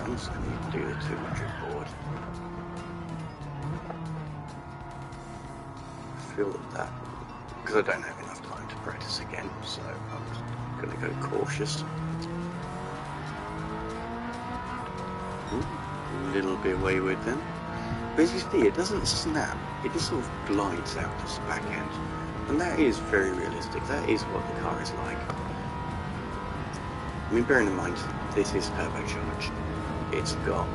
I'm just going to do the 200 board. I feel that, because I don't have enough time to practice again, so I'm going to go cautious. Ooh, a little bit wayward then. But as you see, it doesn't snap, it just sort of glides out this back end. And that is very realistic, that is what the car is like. I mean, bearing in mind, this is turbocharged. It's got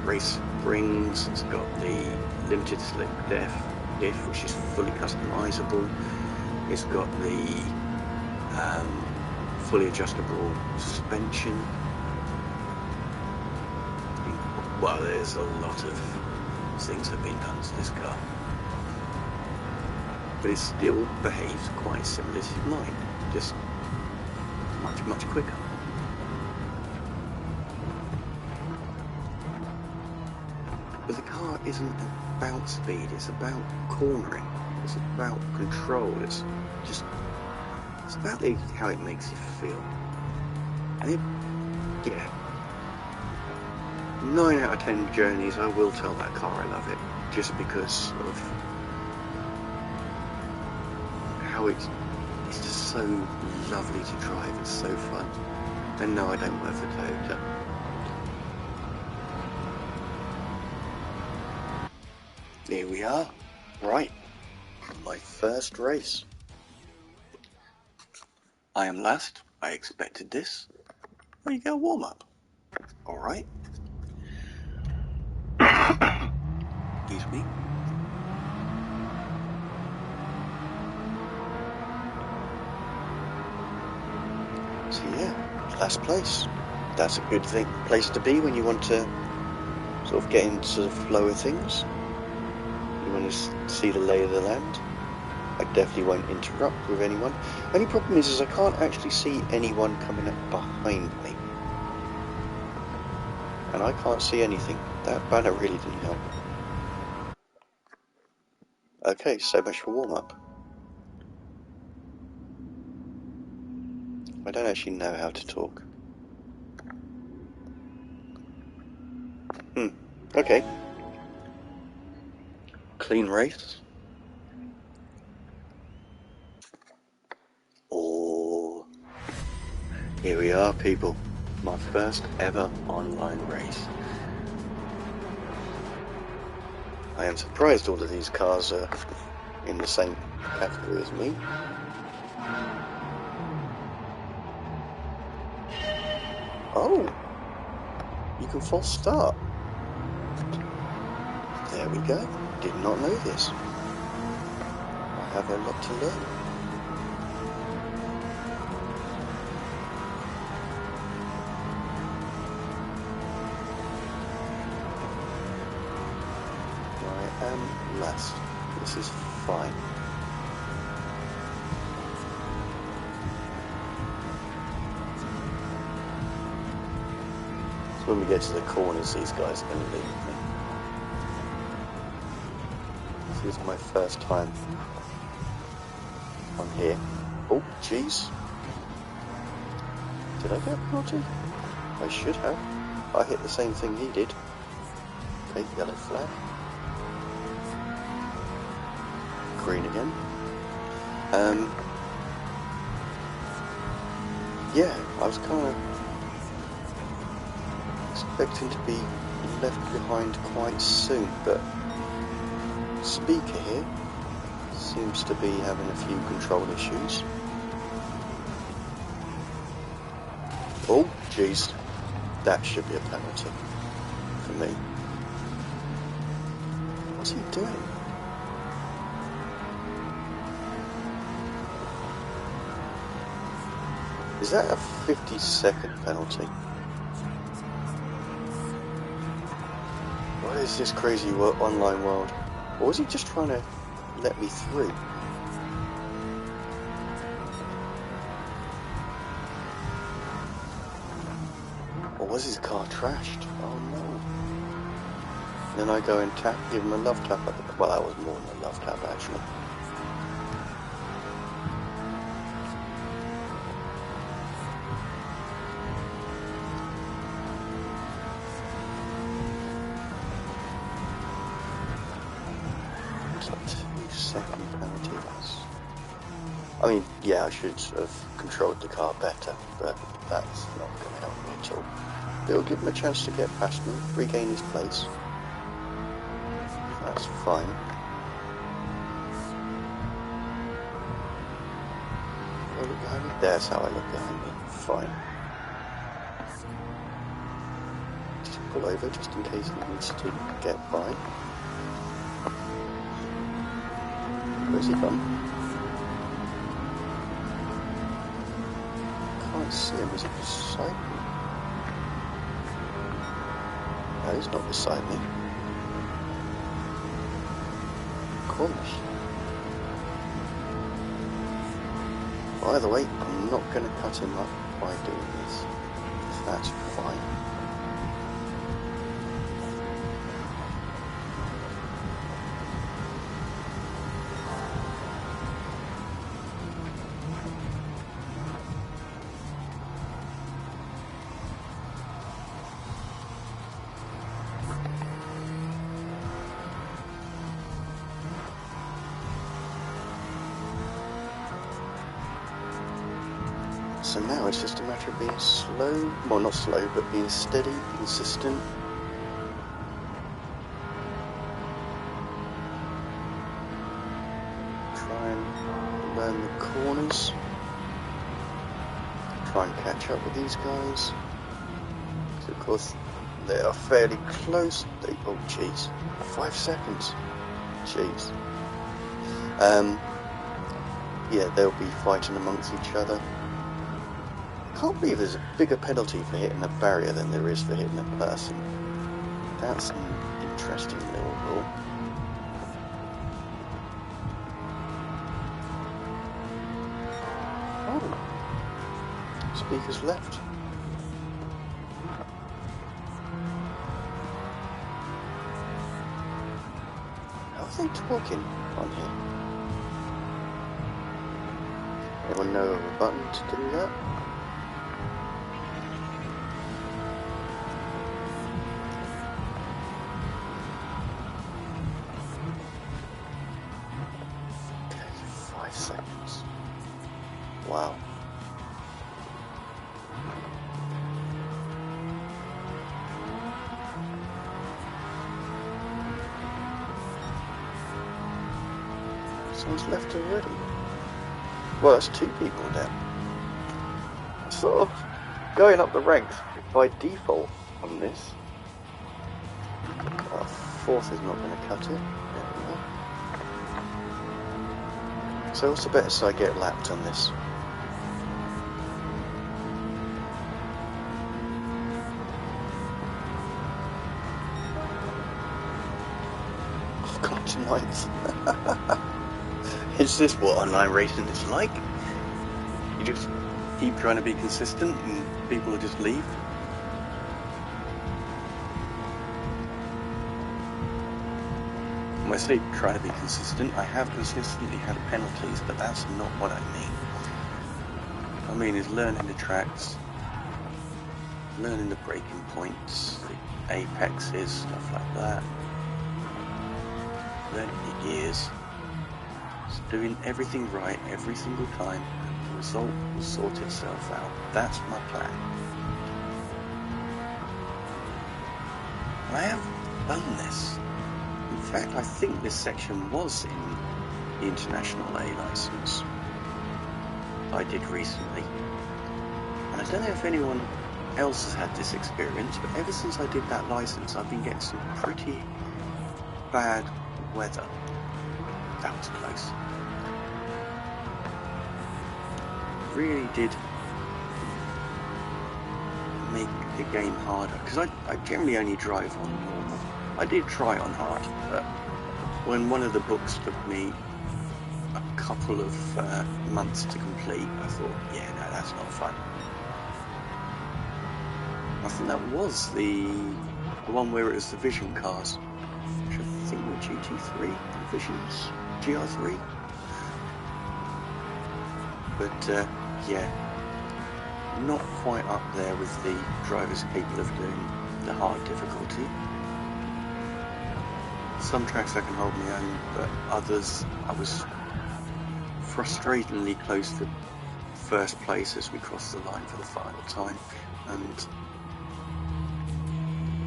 race springs, it's got the limited slip diff, which is fully customizable. It's got the fully adjustable suspension. Well, there's a lot of things that have been done to this car. But it still behaves quite similar to mine, just much, much quicker. But the car isn't about speed, it's about cornering, it's about control, it's about how it makes you feel. And yeah, 9 out of 10 journeys I will tell that car I love it, just because of how it's just so lovely to drive, it's so fun. And no, I don't work for Toyota. Here we are, right, my first race. I am last, I expected this. Well, you get a warm up. Alright. Excuse me. So yeah, last place. That's a good place to be when you want to sort of get into the flow of things. You want to see the lay of the land. I definitely won't interrupt with anyone. Only problem is I can't actually see anyone coming up behind me. And I can't see anything. That banner really didn't help. Okay, so much for warm-up. I don't actually know how to talk. Okay. Clean race. Here we are, people. My first ever online race. I am surprised all of these cars are in the same category as me. Oh! You can false start. There we go. Did not know this. I have a lot to learn. I am last. This is fine. So when we get to the corners, these guys are going to leave me. This is my first time on here. Oh, jeez. Did I get a penalty? I should have. I hit the same thing he did. Okay, yellow flag. Green again. Yeah, I was kind of expecting to be left behind quite soon, but Speaker here seems to be having a few control issues. Oh, jeez. That should be a penalty for me. What's he doing? Is that a 50-second penalty? What is this crazy online world? Or was he just trying to let me through? Or was his car trashed? Oh no. Then I go and tap, give him a love tap at the... Well, that was more than a love tap actually. I mean, yeah, I should have controlled the car better, but that's not going to help me at all. It'll give him a chance to get past me, regain his place. That's fine. Do I look behind me? There's how I look behind me. Fine. Just pull over just in case he needs to get by. Where's he gone? I can't see him. Is he beside me? No, he's not beside me. Gosh. By the way, I'm not going to cut him up by doing this. That's fine. So now it's just a matter of being slow, well not slow, but being steady, consistent. Try and learn the corners. Try and catch up with these guys. So of course they are fairly close. Oh jeez, 5 seconds. Jeez. Yeah, they'll be fighting amongst each other. I can't believe there's a bigger penalty for hitting a barrier than there is for hitting a person. That's an interesting little rule. Oh, speaker's left. How are they talking on here? Anyone know of a button to do that? Wow. Someone's left already. Well, that's 2 people now. Sort of going up the ranks by default on this. 4th is not going to cut it. There we go. So what's the better side get lapped on this? I've got to 9th. Is this what online racing is like? You just keep trying to be consistent and people will just leave? When I say try to be consistent, I have consistently had penalties, but that's not what I mean. What I mean is learning the tracks, learning the braking points, the apexes, stuff like that. Learning the gears. Just doing everything right every single time, and the result will sort itself out. That's my plan. And I have done this. In fact, I think this section was in the International A license I did recently. And I don't know if anyone else has had this experience, but ever since I did that license, I've been getting some pretty bad weather. That was close. Really did make the game harder, because I generally only drive on normal. I did try on hard, but when one of the books took me a couple of months to complete, I thought, yeah, no, that's not fun. I think that was the one where it was the Vision cars, which I think were GT3, the Visions, GR3. But yeah, not quite up there with the drivers capable of doing the hard difficulty. Some tracks I can hold my own, but others I was frustratingly close to first place as we crossed the line for the final time, and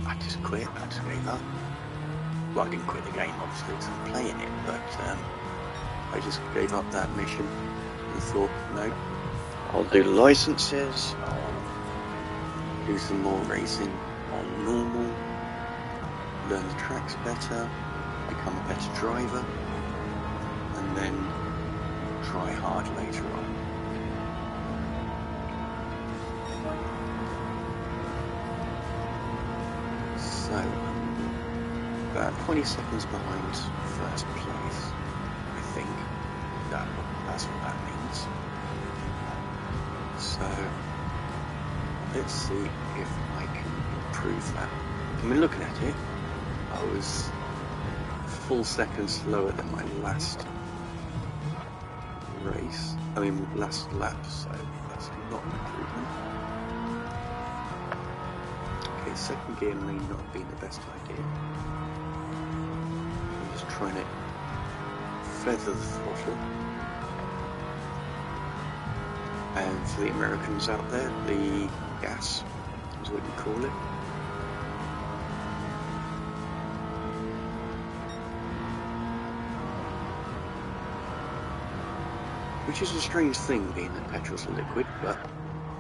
I just quit. I just gave up. Well, I didn't quit the game obviously because I'm playing it, but I just gave up that mission and thought, no, I'll do licenses, I'll do some more racing on normal, learn the tracks better, become a better driver, and then try hard later on. So, about 20 seconds behind first place, I think. That's what that means. So, let's see if I can improve that. I mean, looking at it, I was a full second slower than my last race. I mean, last lap, so that's not an improvement. Okay, second gear may not have been the best idea. I'm just trying to feather the throttle. And for the Americans out there, the gas is what you call it. Which is a strange thing, being that petrol's a liquid, but,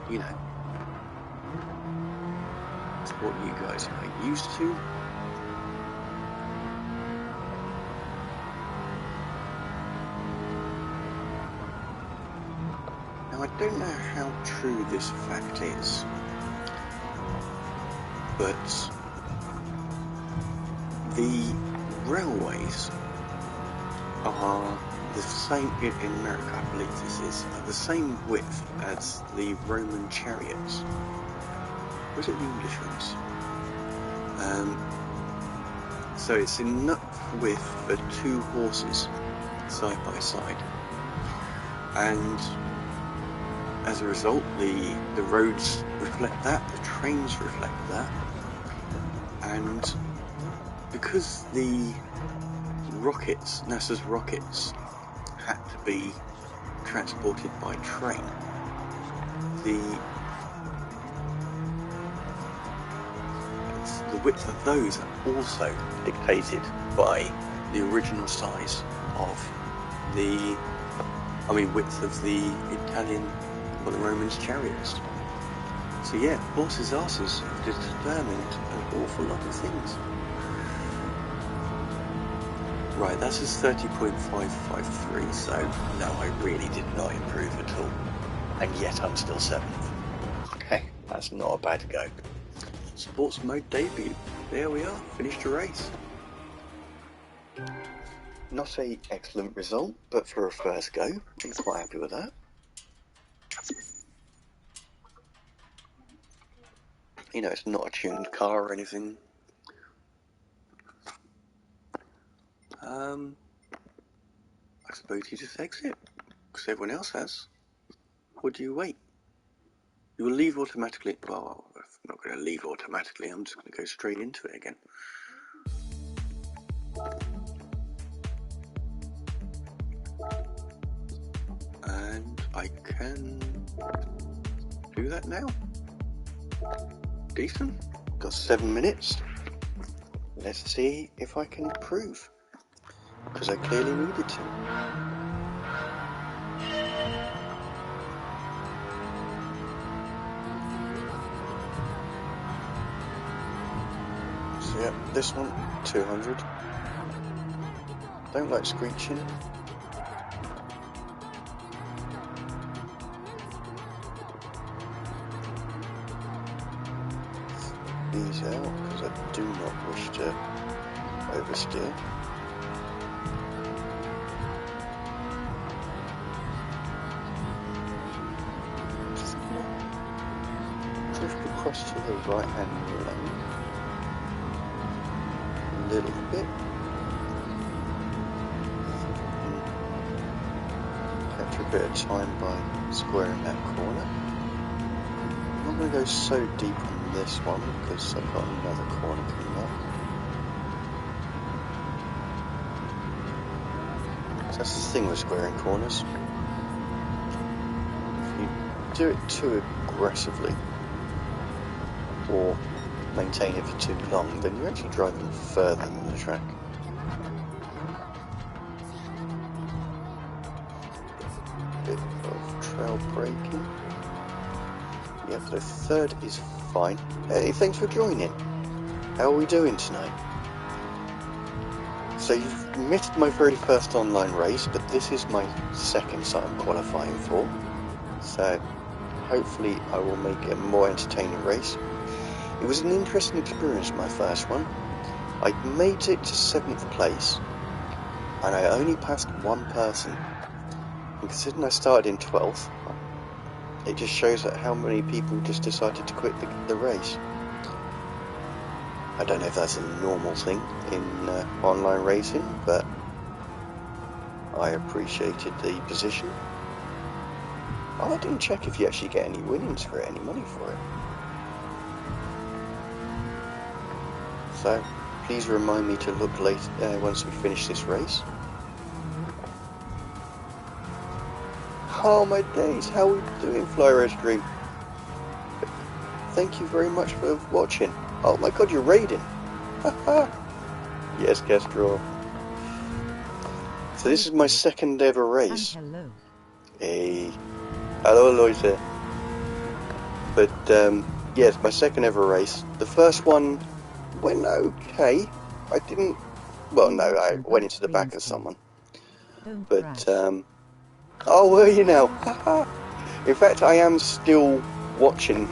you know, it's what you guys are used to. Now, I don't know how true this fact is, but the railways are the same, in America I believe this is, the same width as the Roman chariots. Or is it the English ones? So it's enough width for 2 horses side by side. And as a result, the roads reflect that, the trains reflect that. And because the rockets, NASA's rockets, had to be transported by train, the the width of those are also dictated by the original size of the, width of the Italian or the Romans' chariots. So yeah, horses' asses have determined an awful lot of things. Right, that's his 30.553, so no, I really did not improve at all. And yet I'm still 7th. Okay, that's not a bad go. Sports mode debut. There we are, finished a race. Not a excellent result, but for a first go, I'm quite happy with that. You know, it's not a tuned car or anything. I suppose you just exit, because everyone else has. Or do you wait? You will leave automatically. Well, I'm not going to leave automatically, I'm just going to go straight into it again. And I can do that now. Decent. Got 7 minutes. Let's see if I can improve, because I clearly needed to. So yeah, this one, 200. Don't like screeching. These out, because I do not wish to oversteer. Just gonna drift across to the right hand lane a little bit. Capture a bit of time by squaring that corner. I'm not going to go so deep on this one because I've got another corner coming up. So that's the thing with squaring corners. If you do it too aggressively or maintain it for too long, then you're actually driving further than the track. Bit of trail braking. Yeah, the third is fine. Hey, thanks for joining. How are we doing tonight? So you've missed my very first online race, but this is my second that I'm qualifying for. So hopefully I will make it a more entertaining race. It was an interesting experience, my first one. I made it to 7th place, and I only passed one person. And considering I started in 12th, it just shows that how many people just decided to quit the race. I don't know if that's a normal thing in online racing, but I appreciated the position. Oh, I didn't check if you actually get any winnings for it, any money for it. So, please remind me to look later once we finish this race. Oh my days, how are we doing, Flyro Stream? Thank you very much for watching. Oh my god, you're raiding. Haha. Yes, Kestrel. So this is my second ever race. And hello. Hey. Hello, Aloysia. But, yeah, it's my second ever race. The first one went okay. I didn't... Well, no, I went into the back of someone. But, oh, were you now? In fact, I am still watching.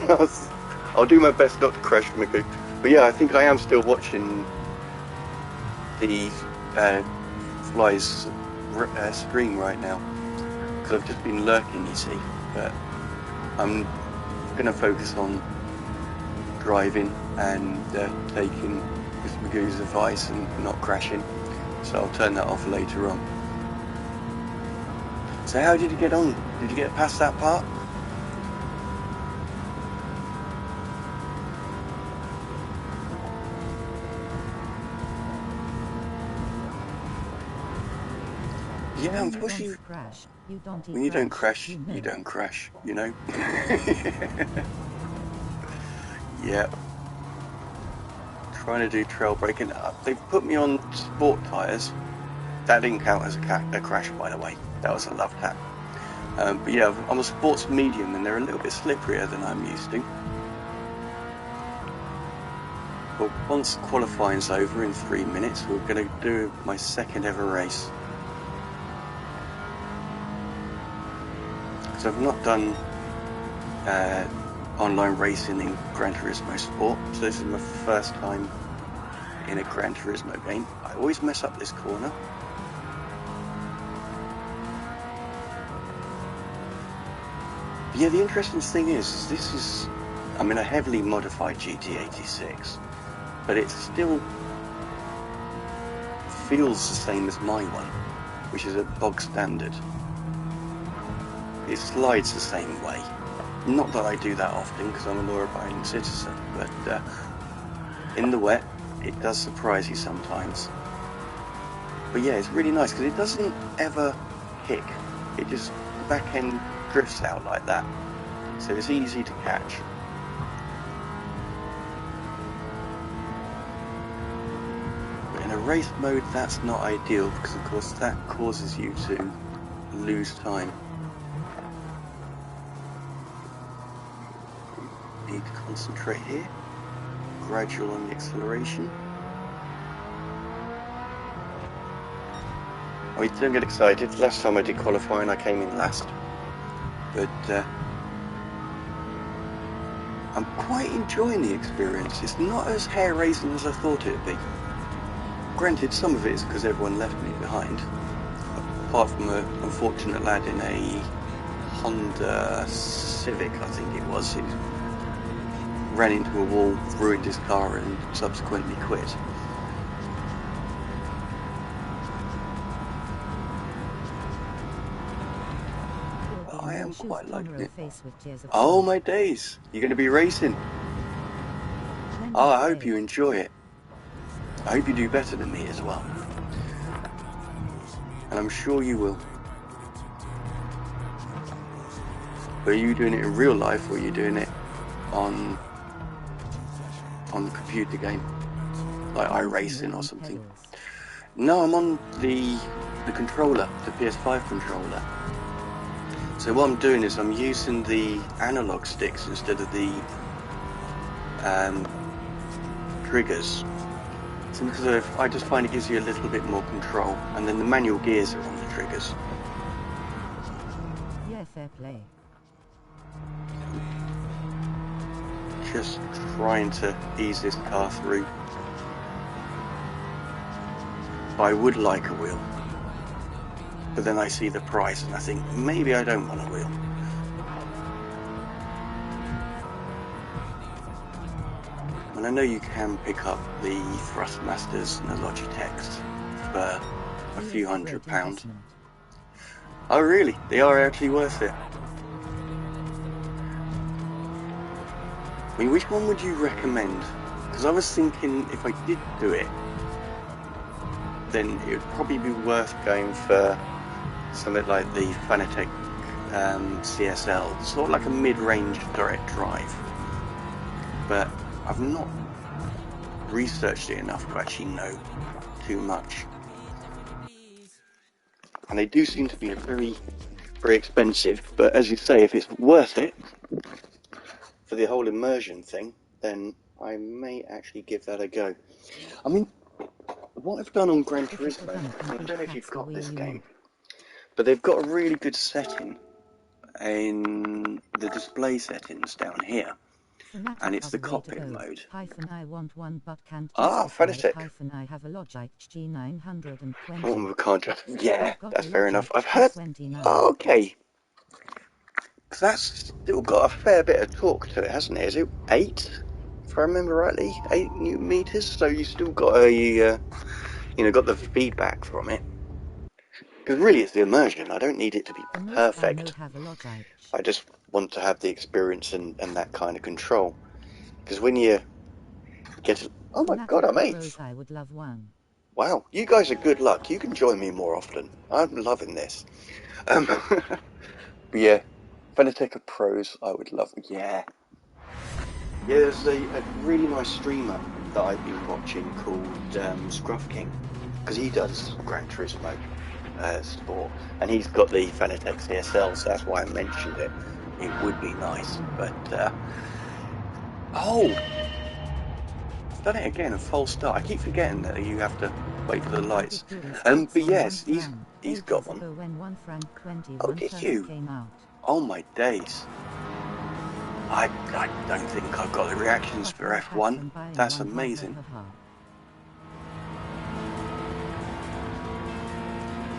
I'll do my best not to crash, Miku. But yeah, I think I am still watching the Fly's stream right now. Because I've just been lurking, you see. But I'm going to focus on driving and taking Mr. Magoo's advice and not crashing. So I'll turn that off later on. So how did you get on? Did you get past that part? Yeah, unfortunately, when you don't crash, you don't crash, you know? Yeah. trying to do trail braking. They put me on sport tyres. That didn't count as a crash, by the way. That was a love tap. But yeah, I'm a sports medium, and they're a little bit slipperier than I'm used to. But once qualifying's over in 3 minutes, we're going to do my second ever race. Because I've not done online racing in Gran Turismo Sport, so this is my first time in a Gran Turismo game. I always mess up this corner. But yeah, the interesting thing is this is, I'm in a heavily modified GT86, but it still feels the same as my one, which is a bog standard. It slides the same way. Not that I do that often because I'm a law-abiding citizen, but in the wet it does surprise you sometimes. But yeah, it's really nice because it doesn't ever kick. It just, the back end drifts out like that, so it's easy to catch. But in a race mode that's not ideal because of course that causes you to lose time. Need to concentrate here. Gradual on the acceleration. I don't get excited. Last time I did qualifying I came in last. But I'm quite enjoying the experience. It's not as hair-raising as I thought it would be. Granted, some of it is because everyone left me behind. Apart from an unfortunate lad in a Honda Civic, I think it was. He ran into a wall, ruined his car and subsequently quit. I am quite liking it. Oh my days, you're going to be racing. Oh, I hope you enjoy it. I hope you do better than me as well. And I'm sure you will. But are you doing it in real life or are you doing it on the computer game, like iRacing or something? No, I'm on the controller, the PS5 controller. So what I'm doing is I'm using the analog sticks instead of the triggers. So because I just find it gives you a little bit more control, and then the manual gears are on the triggers. Yeah, fair play. Just trying to ease this car through. I would like a wheel, but then I see the price and I think maybe I don't want a wheel. And I know you can pick up the Thrustmasters and the Logitechs for a few £100. Oh really? They are actually worth it. I mean, which one would you recommend? Because I was thinking if I did do it, then it would probably be worth going for something like the Fanatec CSL, sort of like a mid-range direct drive. But I've not researched it enough to actually know too much. And they do seem to be very, very expensive, but as you say, if it's worth it for the whole immersion thing, then I may actually give that a go. I mean, what I've done on Gran Turismo, I don't know if you've got this game, but they've got a really good setting in the display settings down here, and it's the cockpit mode. I want one but can't Fanatec. I have a Logic G920. Oh, we can't just, yeah, that's fair enough. I've heard, oh, okay. Because that's still got a fair bit of torque to it, hasn't it? Is it 8? If I remember rightly, 8 newton meters. So you still got a, got the feedback from it. Because really, it's the immersion. I don't need it to be perfect. I just want to have the experience and that kind of control. Because when you get to, oh my god, I'm 8th. I would love one. Wow, you guys are good luck. You can join me more often. I'm loving this. But yeah, Fanatec Pros, I would love. Yeah. Yeah, there's a really nice streamer that I've been watching called Scruff King, because he does Gran Turismo Sport, and he's got the Fanatec CSL, so that's why I mentioned it. It would be nice, but oh, I've done it again, a false start. I keep forgetting that you have to wait for the lights. But yes, he's got one. Oh, did you? Oh my days. I don't think I've got the reactions for F1. That's amazing.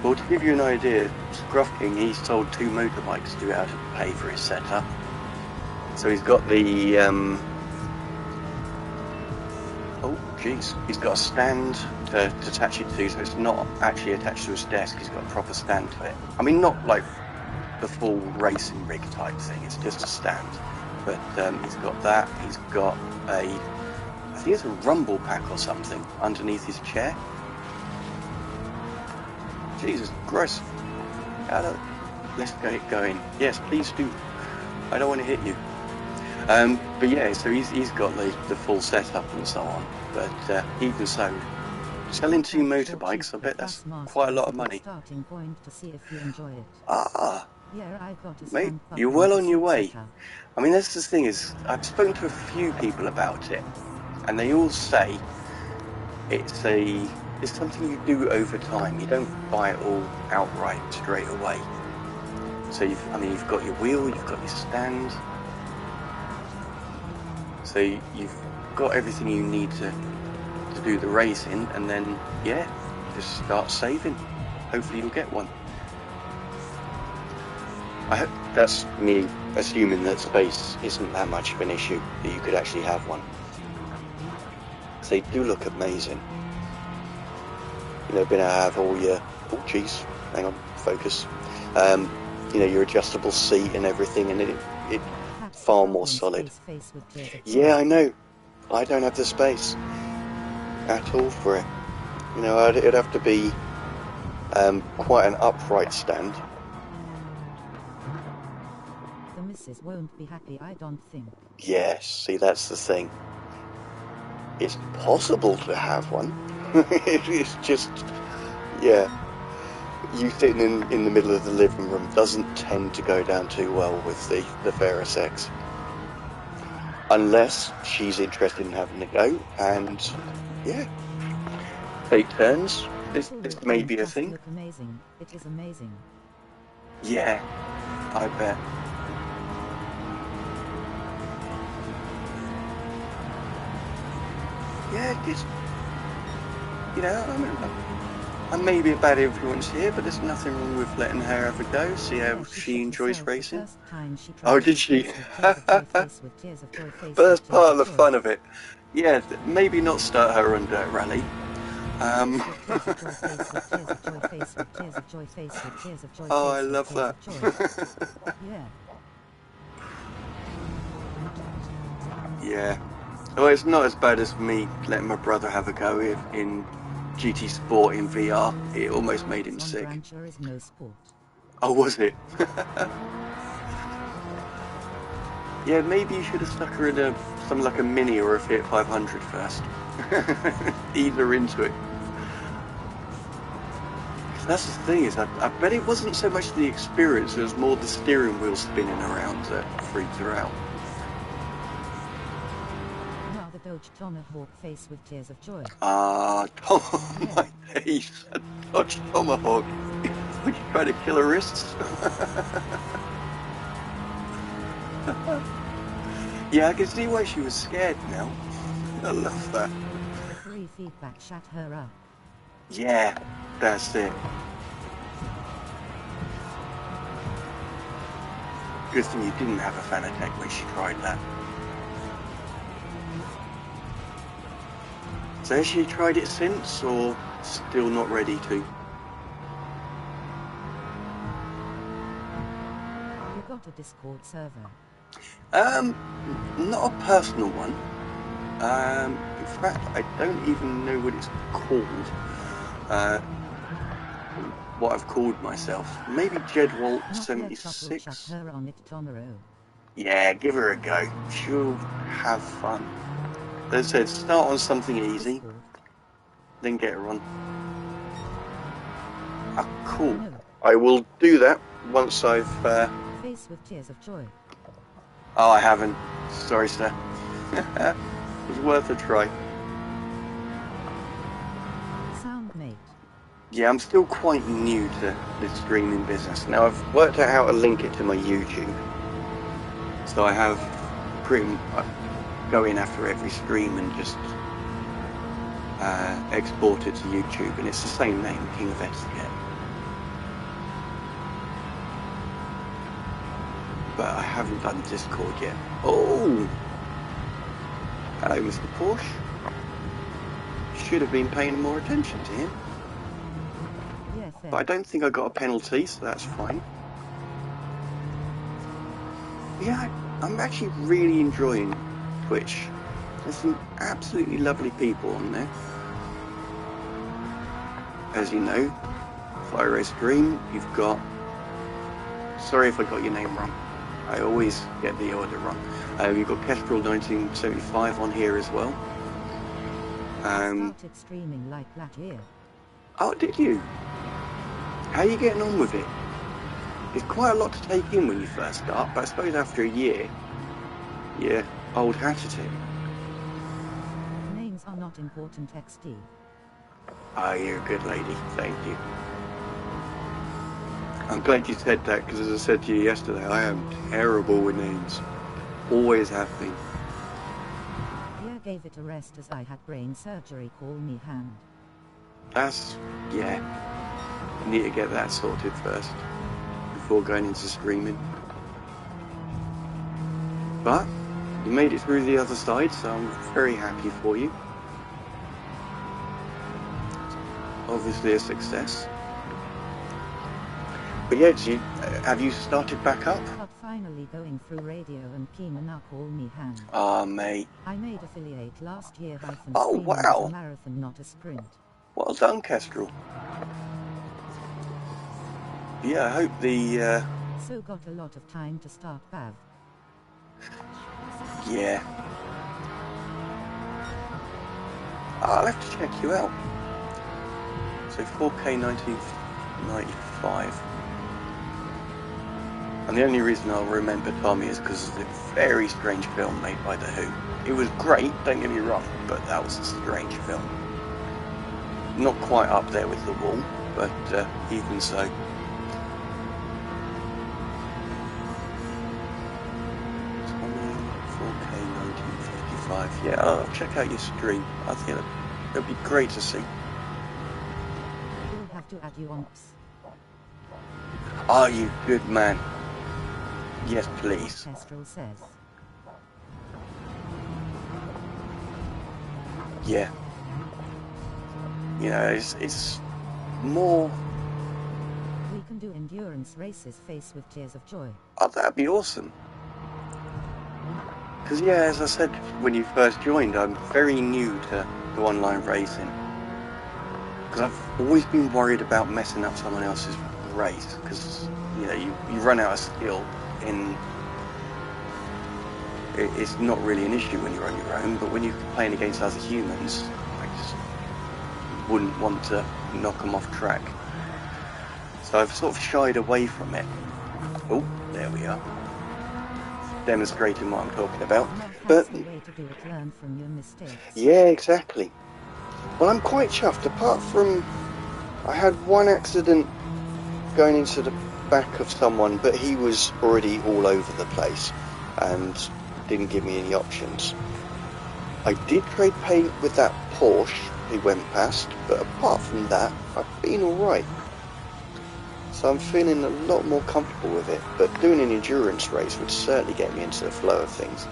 Well, to give you an idea, Scruff King, he's sold 2 motorbikes to be able to pay for his setup. So he's got the, oh jeez, he's got a stand to attach it to, so it's not actually attached to his desk, he's got a proper stand to it. I mean, not like the full racing rig type thing, it's just a stand. But he's got that, he's got I think it's a rumble pack or something underneath his chair. Jesus Christ. Let's get it going. Yes, please do. I don't want to hit you. But yeah, so he's got the full setup and so on. But even so, selling 2 motorbikes, I bet that's quite a lot of money. Ah, mate, you're well on your way. I mean, that's the thing is, I've spoken to a few people about it, and they all say it's something you do over time. You don't buy it all outright straight away. So you've got your wheel, you've got your stand. So you've got everything you need to do the racing, and then yeah, just start saving. Hopefully you'll get one. I hope that's me assuming that space isn't that much of an issue, that you could actually have one. So they do look amazing. You know, being able to have all your, oh jeez, hang on, focus. You know, your adjustable seat and everything, and it far more solid. Yeah, I know. I don't have the space at all for it. You know, it'd have to be quite an upright stand. The missus won't be happy, I don't think. Yes, see, that's the thing. It's possible to have one. It's just, yeah. You sitting in the middle of the living room doesn't tend to go down too well with the fairer sex. Unless she's interested in having a go, and yeah, take turns. This may be a thing. Look amazing. It is amazing. Yeah, I bet. Yeah, just, you know, I may be a bad influence here, but there's nothing wrong with letting her have a go, see how she enjoys racing. Oh, did she? But that's part of the fun of it. Yeah, maybe not start her on Dirt Rally. Oh, I love that. Yeah. Well, it's not as bad as me letting my brother have a go in GT Sport in VR. It almost made him sick. Oh, was it? Yeah, maybe you should have stuck her in something like a Mini or a Fiat 500 first. Ease her into it. That's the thing is, I bet it wasn't so much the experience, it was more the steering wheel spinning around that freaked her out. Now the Dodge Tomahawk face with tears of joy. Ah, oh my days, a Dodge Tomahawk. Would you try to kill her wrists? Yeah, I can see why she was scared now. I love that. Free feedback shut her up. Yeah, that's it. Good thing you didn't have a Fanatec when she tried that. So has she tried it since, or still not ready to? You got a Discord server? Not a personal one. In fact, I don't even know what it's called. What I've called myself. Maybe Jedwalt76. Her on it tomorrow. Yeah, give her a go. She'll have fun. They said start on something easy, Discord. then get her on. Ah, cool. No. I will do that once I've... Face with tears of joy. Oh, I haven't. Sorry, sir. It was worth a try. Soundmate. Yeah, I'm still quite new to the streaming business. Now, I've worked out how to link it to my YouTube. So I have I go in after every stream and just export it to YouTube, and it's the same name, King of Etiquette. But I haven't done Discord yet. Oh! Hello, Mr. Porsche. Should have been paying more attention to him. Yeah, fair. But I don't think I got a penalty, so that's fine. Yeah, I'm actually really enjoying Twitch. There's some absolutely lovely people on there. As you know, Fire Race Dream, you've got... Sorry if I got your name wrong. I always get the order wrong. You've got Kestrel 1975 on here as well. Started streaming like last year. Oh, did you? How are you getting on with it? It's quite a lot to take in when you first start, but I suppose after a year, you're old hat at it. Names are not important, XD. Ah, you're a good lady. Thank you. I'm glad you said that, because as I said to you yesterday, I am terrible with names. Always have been. Yeah, gave it a rest as I had brain surgery. Call me Hand. Yeah. You need to get that sorted first, before going into streaming. But, you made it through the other side, so I'm very happy for you. Obviously a success. But yeah, have you started back up? But finally going through radio and Kima now call me Hand. Ah, mate. I made affiliate last year. Oh, Streaming was wow. a marathon, not a sprint. Well done, Kestrel. Yeah, I hope the... So got a lot of time to start Bav. Yeah. I'll have to check you out. So 4K 1995. And the only reason I'll remember Tommy is because of the very strange film made by The Who. It was great, don't get me wrong, but that was a strange film. Not quite up there with The Wall, but even so. Tommy, 4K 1955. Yeah, I'll check out your stream. I think it'll be great to see. We'll have to add you on. Are you good man? Yes, please. Kestrel says. Yeah. You know, it's more... We can do endurance races face with tears of joy. Oh, that'd be awesome. Because, yeah, as I said when you first joined, I'm very new to online racing. Because I've always been worried about messing up someone else's race. Because, you know, you run out of skill in... It's not really an issue when you're on your own, but when you're playing against other humans, I just wouldn't want to knock them off track. So I've sort of shied away from it. Oh, there we are. Demonstrating what I'm talking about. But way to do it, learn from your mistakes. yeah, exactly. Well, I'm quite chuffed. Apart from, I had one accident going into the back of someone, but he was already all over the place and didn't give me any options. I did trade paint with that Porsche he went past, but apart from that, I've been alright. So I'm feeling a lot more comfortable with it, but doing an endurance race would certainly get me into the flow of things.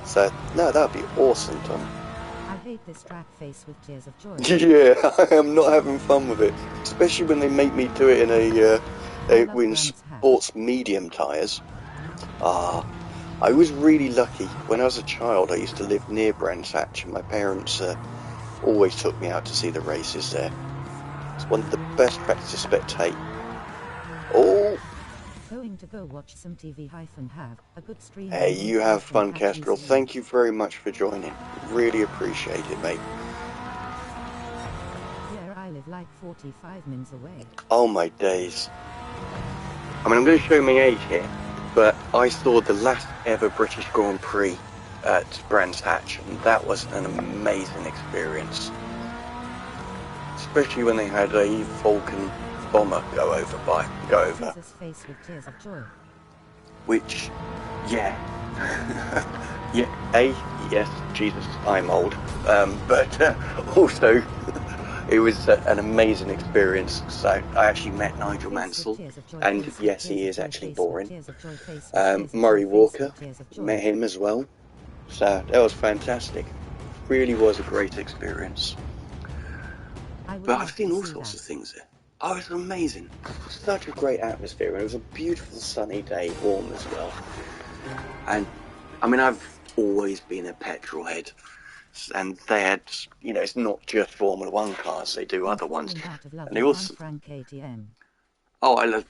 So, no, that would be awesome, Tom. I hate this track face with tears of joy. Yeah, I am not having fun with it, especially when they make me do it in in sports medium tyres. I was really lucky. When I was a child, I used to live near Brands Hatch, and my parents always took me out to see the races there. It's one of the best tracks to spectate. Oh! Going going to go watch some TV hyphen have a good stream. Hey, you have fun, Kestrel. Thank you very much for joining. Really appreciate it, mate. Yeah, I live like 45 minutes away. Oh my days. I mean, I'm going to show my age here, but I saw the last ever British Grand Prix at Brands Hatch, and that was an amazing experience. Especially when they had a Falcon bomber go over. Jesus face with tears of joy. Which, yeah. Yes, Jesus, I'm old. But also, it was an amazing experience. So I actually met Nigel Mansell, and yes, he is actually boring. Murray Walker, met him as well. So that was fantastic. Really was a great experience. But I've seen all sorts of things there. Oh, it was amazing. Such a great atmosphere, and it was a beautiful sunny day, warm as well. And, I mean, I've always been a petrol head, and they had, you know, it's not just Formula 1 cars, they do other ones. And they also... Oh,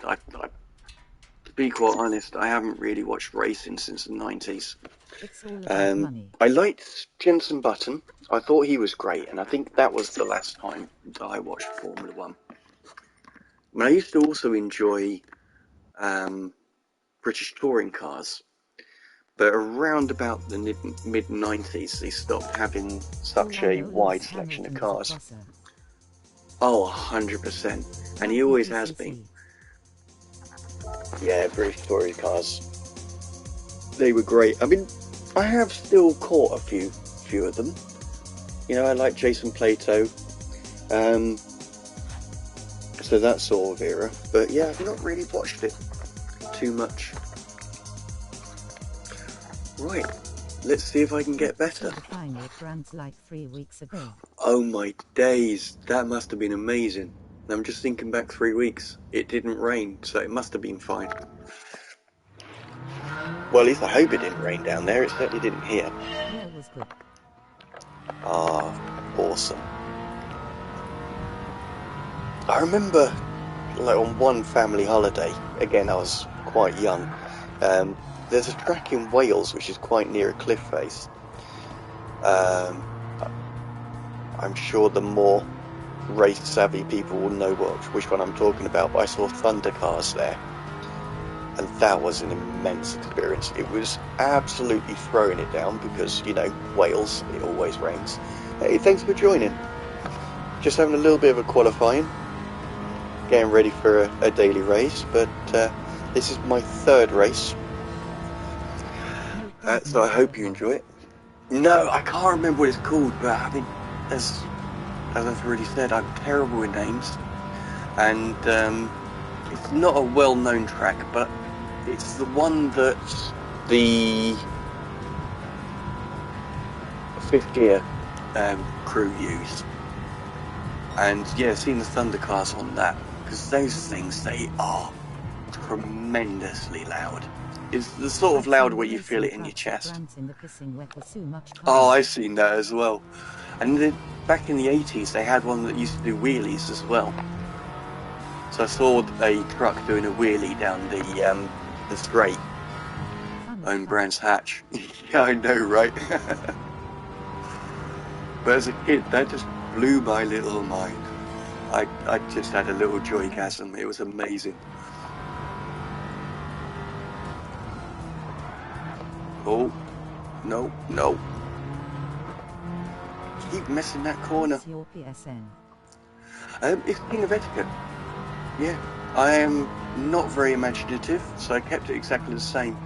to be quite honest, I haven't really watched racing since the 90s. It's all about money. I liked Jenson Button. I thought he was great, and I think that was the last time that I watched Formula 1. I mean, I used to also enjoy British touring cars, but around about the mid-90s, they stopped having such a wide selection of cars. Oh, 100%. And he always has been. Yeah, British touring cars. They were great. I mean, I have still caught a few of them. You know, I like Jason Plato. So that sort of era. But yeah, I've not really watched it too much. Right, let's see if I can get better. Like 3 weeks ago. Oh my days, that must have been amazing. I'm just thinking back 3 weeks. It didn't rain, so it must have been fine. Well, at least I hope it didn't rain down there. It certainly didn't here. Yeah, it was good. Ah, awesome. I remember, like, on one family holiday, again I was quite young, there's a track in Wales which is quite near a cliff face. I'm sure the more race savvy people will know which one I'm talking about, but I saw Thunder cars there, and that was an immense experience. It was absolutely throwing it down because, you know, Wales, it always rains. Hey, thanks for joining. Just having a little bit of a qualifying, getting ready for a daily race, but this is my third race, so I hope you enjoy it. No, I can't remember what it's called, but I mean, as I've already said, I'm terrible with names, and it's not a well-known track, but it's the one that the fifth gear crew use. And yeah, seeing the Thunder cars on that, because those things, they are tremendously loud. It's the sort of loud where you feel it in your chest. Oh, I've seen that as well. And then back in the 80s, they had one that used to do wheelies as well. So I saw a truck doing a wheelie down the straight on Brands Hatch. Yeah, I know, right? But as a kid, that just blew my little mind. I just had a little joygasm. It was amazing. Oh, no. Keep missing that corner. What's your PSN? It's King of Etiquette. Yeah, I am not very imaginative, so I kept it exactly the same.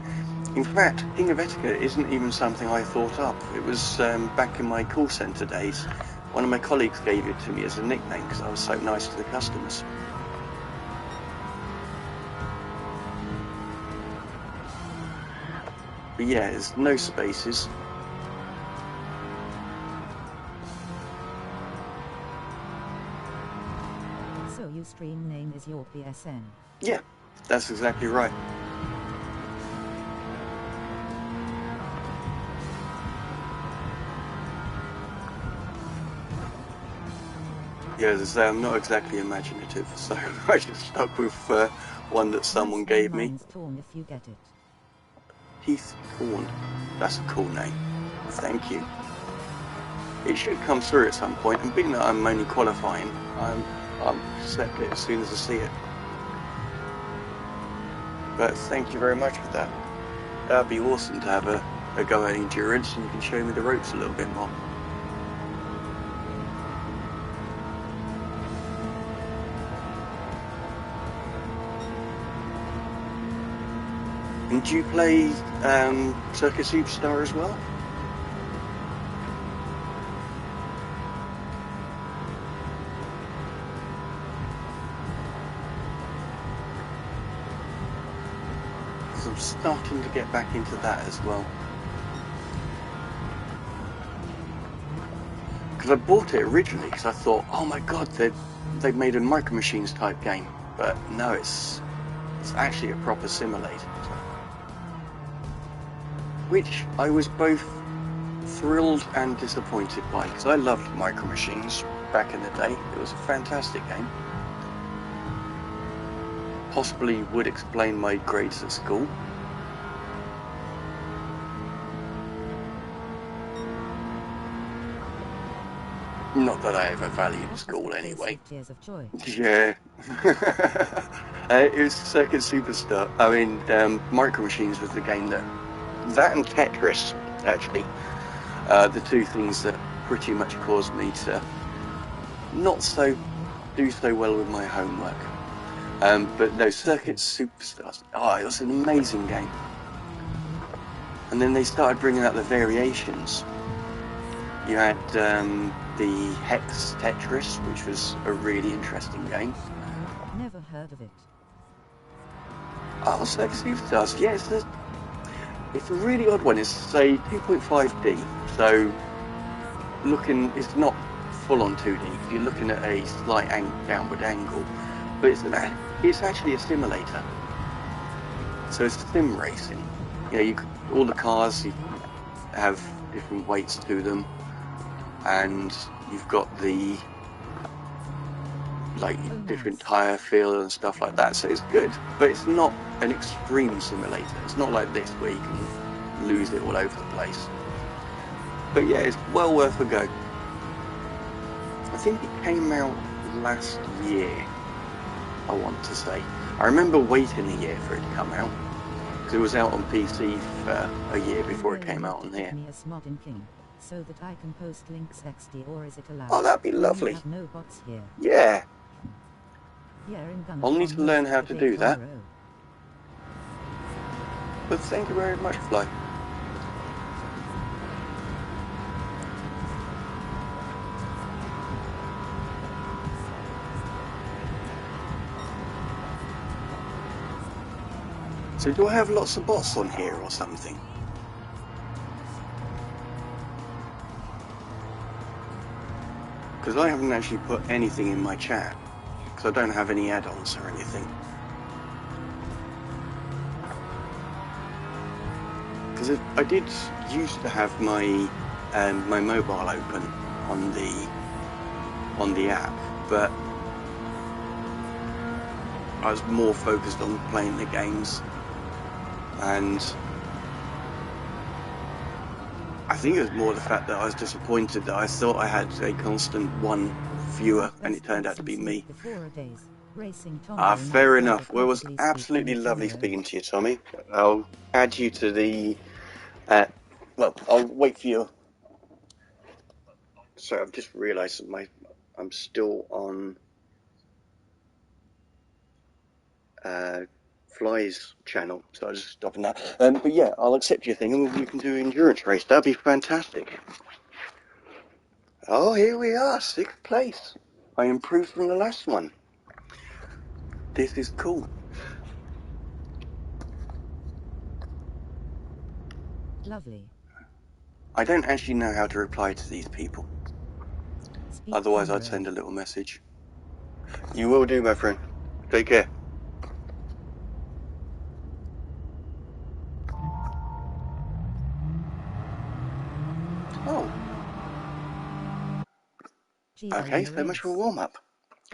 In fact, King of Etiquette isn't even something I thought up. It was back in my call centre days. One of my colleagues gave it to me as a nickname because I was so nice to the customers. But yeah, there's no spaces. So your stream name is your PSN? Yeah, that's exactly right. Yeah, as I say, I'm not exactly imaginative, so I just stuck with one that someone Nice gave name, me. mine's Torn if you get it. Heath Torn. That's a cool name. Thank you. It should come through at some point, and being that I'm only qualifying, I'll accept it as soon as I see it. But thank you very much for that. That'd be awesome to have a go at endurance, and you can show me the ropes a little bit more. And do you play Circuit Superstar as well? Because I'm starting to get back into that as well. Because I bought it originally because I thought, oh my god, they've made a Micro Machines type game. But no, it's actually a proper simulator. Which I was both thrilled and disappointed by, because I loved Micro Machines back in the day. It was a fantastic game. Possibly would explain my grades at school. Not that I ever valued school anyway. Tears of joy. Yeah. It was Circuit Superstar. I mean, Micro Machines was the game that and Tetris, actually, the two things that pretty much caused me to not do so well with my homework. But no, Circuit Superstars. Oh, it was an amazing game. And then they started bringing out the variations. You had the Hex Tetris, which was a really interesting game. Never heard of it. Oh, Circuit Superstars. Yeah, it's a really odd one. It's a 2.5D, so it's not full on 2D. You're looking at a slight downward angle, but it's actually a simulator. So it's sim racing. You know, all the cars have different weights to them, and you've got the different tyre feel and stuff like that. So it's good, but it's not an extreme simulator. It's not like this where you can lose it all over the place. But yeah, it's well worth a go. I think it came out last year, I want to say. I remember waiting a year for it to come out, because it was out on PC for a year before it came out on here. So that I can post links XD, or is it allowed? Oh, that'd be lovely. Have no bots here. Yeah. Yeah, I'll need to learn how to do that. But thank you very much, Fly. So do I have lots of bots on here or something? Because I haven't actually put anything in my chat, because I don't have any add-ons or anything. Because I did used to have my my mobile open on the app, but I was more focused on playing the games, and I think it was more the fact that I was disappointed that I thought I had a constant one viewer, and it turned out to be me. Fair enough. Well, it was absolutely lovely speaking to you, Tommy. I'll add you to the... well, I'll wait for you. Sorry, I've just realised that I'm still on Fly's channel, so I was just stopping that. But yeah, I'll accept your thing, and we can do an endurance race. That'd be fantastic. Oh, here we are, 6th place. I improved from the last one. This is cool. Lovely. I don't actually know how to reply to these people. Otherwise, I'd send a little message. You will do, my friend. Take care. Oh. Okay, so much for a warm-up.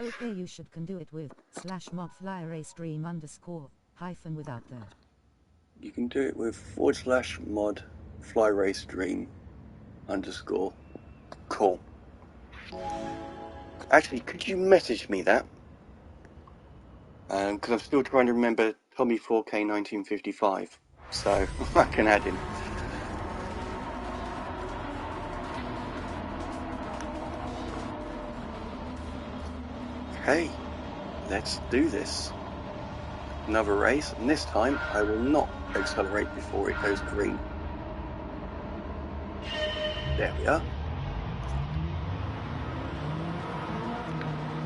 Okay, you can do it with /mod fly race stream _ hyphen without the. You can do it with /mod fly race dream _ cool. Actually, could you message me that? Because I'm still trying to remember Tommy 4K 1955, so I can add him. Okay, let's do this. Another race, and this time I will not accelerate before it goes green. There we are.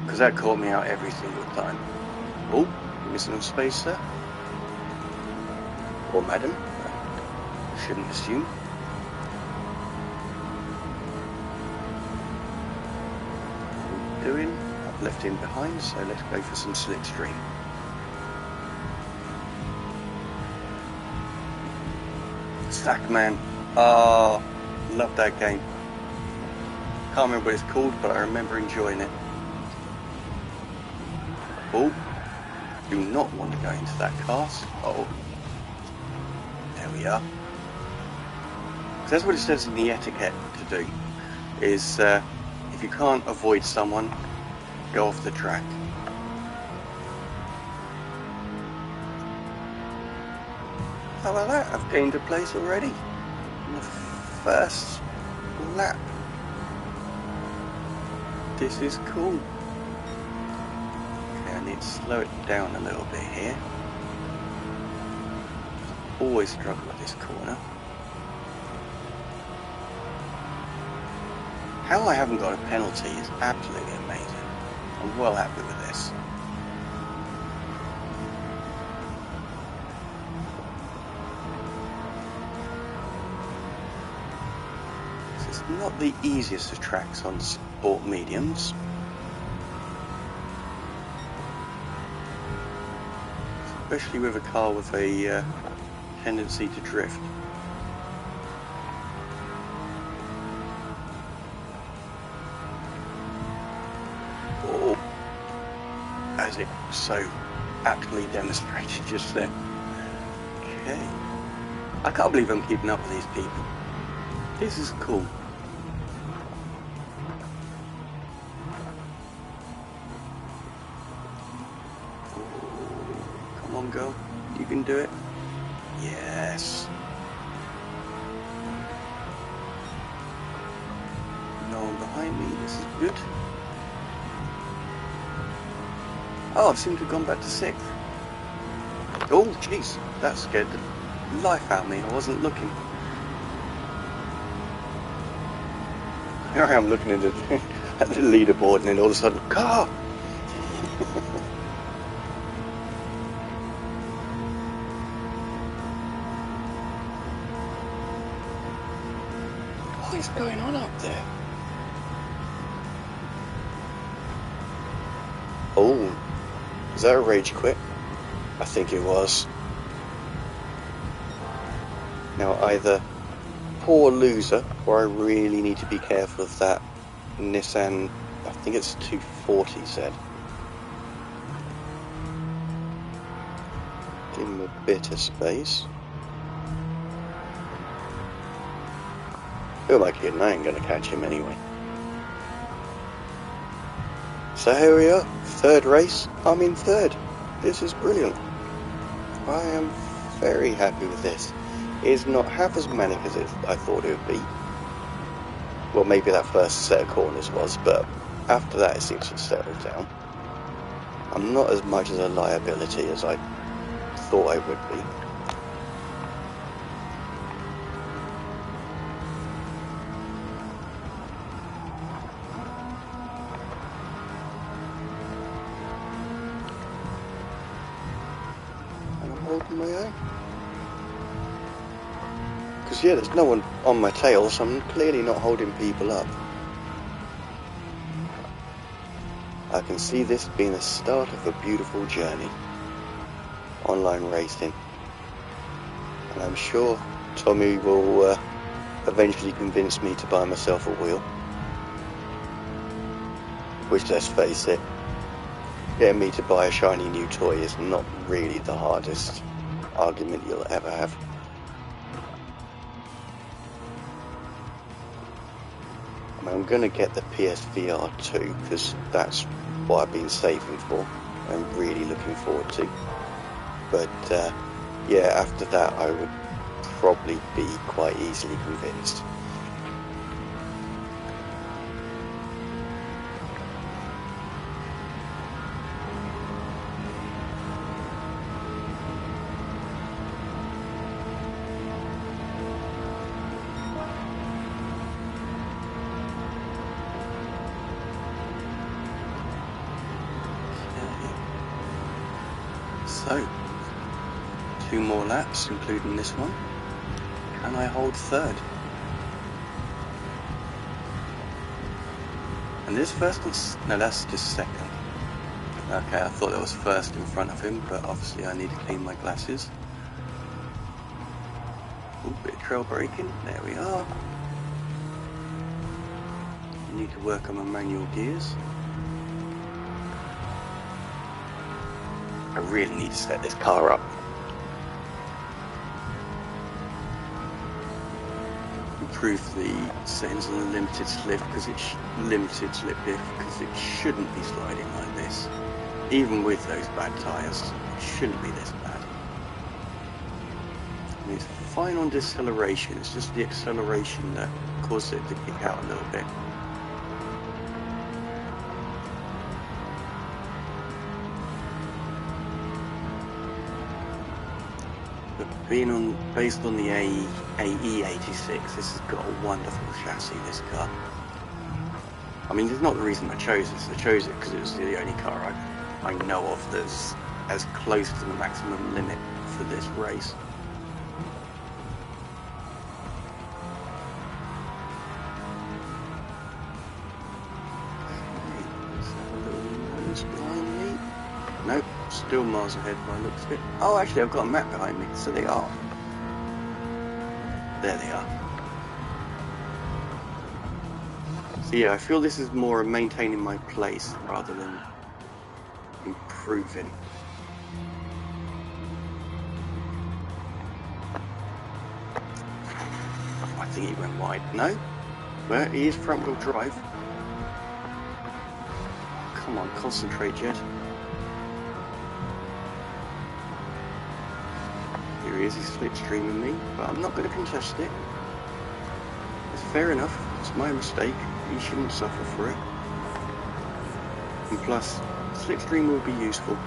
Because that caught me out every single time. Oh, missing some space there. Or madam. Shouldn't assume. What are we doing? I've left him behind, so let's go for some slipstream. Sackman. Oh, love that game. Can't remember what it's called, but I remember enjoying it. Oh, do not want to go into that cast. Oh, there we are. So that's what it says in the etiquette to do, is if you can't avoid someone, go off the track. How about that? I've gained a place already in the first lap. This is cool. Okay, I need to slow it down a little bit here. Always struggle with this corner. How I haven't got a penalty is absolutely amazing. I'm well happy with this. This is not the easiest of tracks on sport mediums. Especially with a car with a tendency to drift. Oh, as it so aptly demonstrated just then. Okay. I can't believe I'm keeping up with these people. This is cool. Come on, girl. You can do it. Yes. No one behind me. This is good. Oh, I seem to have gone back to 6th. Oh, jeez. That scared the life out of me. I wasn't looking. Here I am looking at the leaderboard, and then all of a sudden, car! What is going on up there? Oh, is that a rage quit? I think it was. Now either poor loser, or I really need to be careful of that Nissan, I think it's 240 said. Give him a bit of space. Who am I kidding? I ain't gonna catch him anyway. So here we are, 3rd race. I'm in 3rd. This is brilliant. I am very happy with this. It is not half as manic as I thought it would be. Well, maybe that first set of corners was, but after that it seems to settle down. I'm not as much as a liability as I thought I would be. And I'm holding my own. Because yeah, there's no one on my tail, so I'm clearly not holding people up. I can see this being the start of a beautiful journey. Online racing. And I'm sure Tommy will eventually convince me to buy myself a wheel. Which, let's face it, getting me to buy a shiny new toy is not really the hardest argument you'll ever have. I mean, I'm going to get the PSVR 2 because that's what I've been saving for and really looking forward to. But yeah, after that I would probably be quite easily convinced. So, 2 more laps, including this one, and I hold third. And this first is, no, that's just second. Okay, I thought that was first in front of him, but obviously I need to clean my glasses. Ooh, bit of trail braking, there we are. Need to work on my manual gears. I really need to set this car up. Improve the settings on the limited slip because it's limited slip diff because it shouldn't be sliding like this. Even with those bad tyres, it shouldn't be this bad. I mean, it's fine on deceleration, it's just the acceleration that causes it to kick out a little bit. Based on the AE86, this has got a wonderful chassis, this car. I mean, it's not the reason I chose this. I chose it because it was the only car I know of that's as close to the maximum limit for this race. Let's have a little nose behind me. Nope. Still miles ahead by the looks of it. Oh, actually, I've got a map behind me, so they are. There they are. So yeah, I feel this is more maintaining my place rather than improving. I think he went wide. No? Well, he is front wheel drive. Come on, concentrate, Jed. Here he is, he's slipstreaming me, but I'm not going to contest it. It's fair enough, it's my mistake, he shouldn't suffer for it. And plus, slipstream will be useful.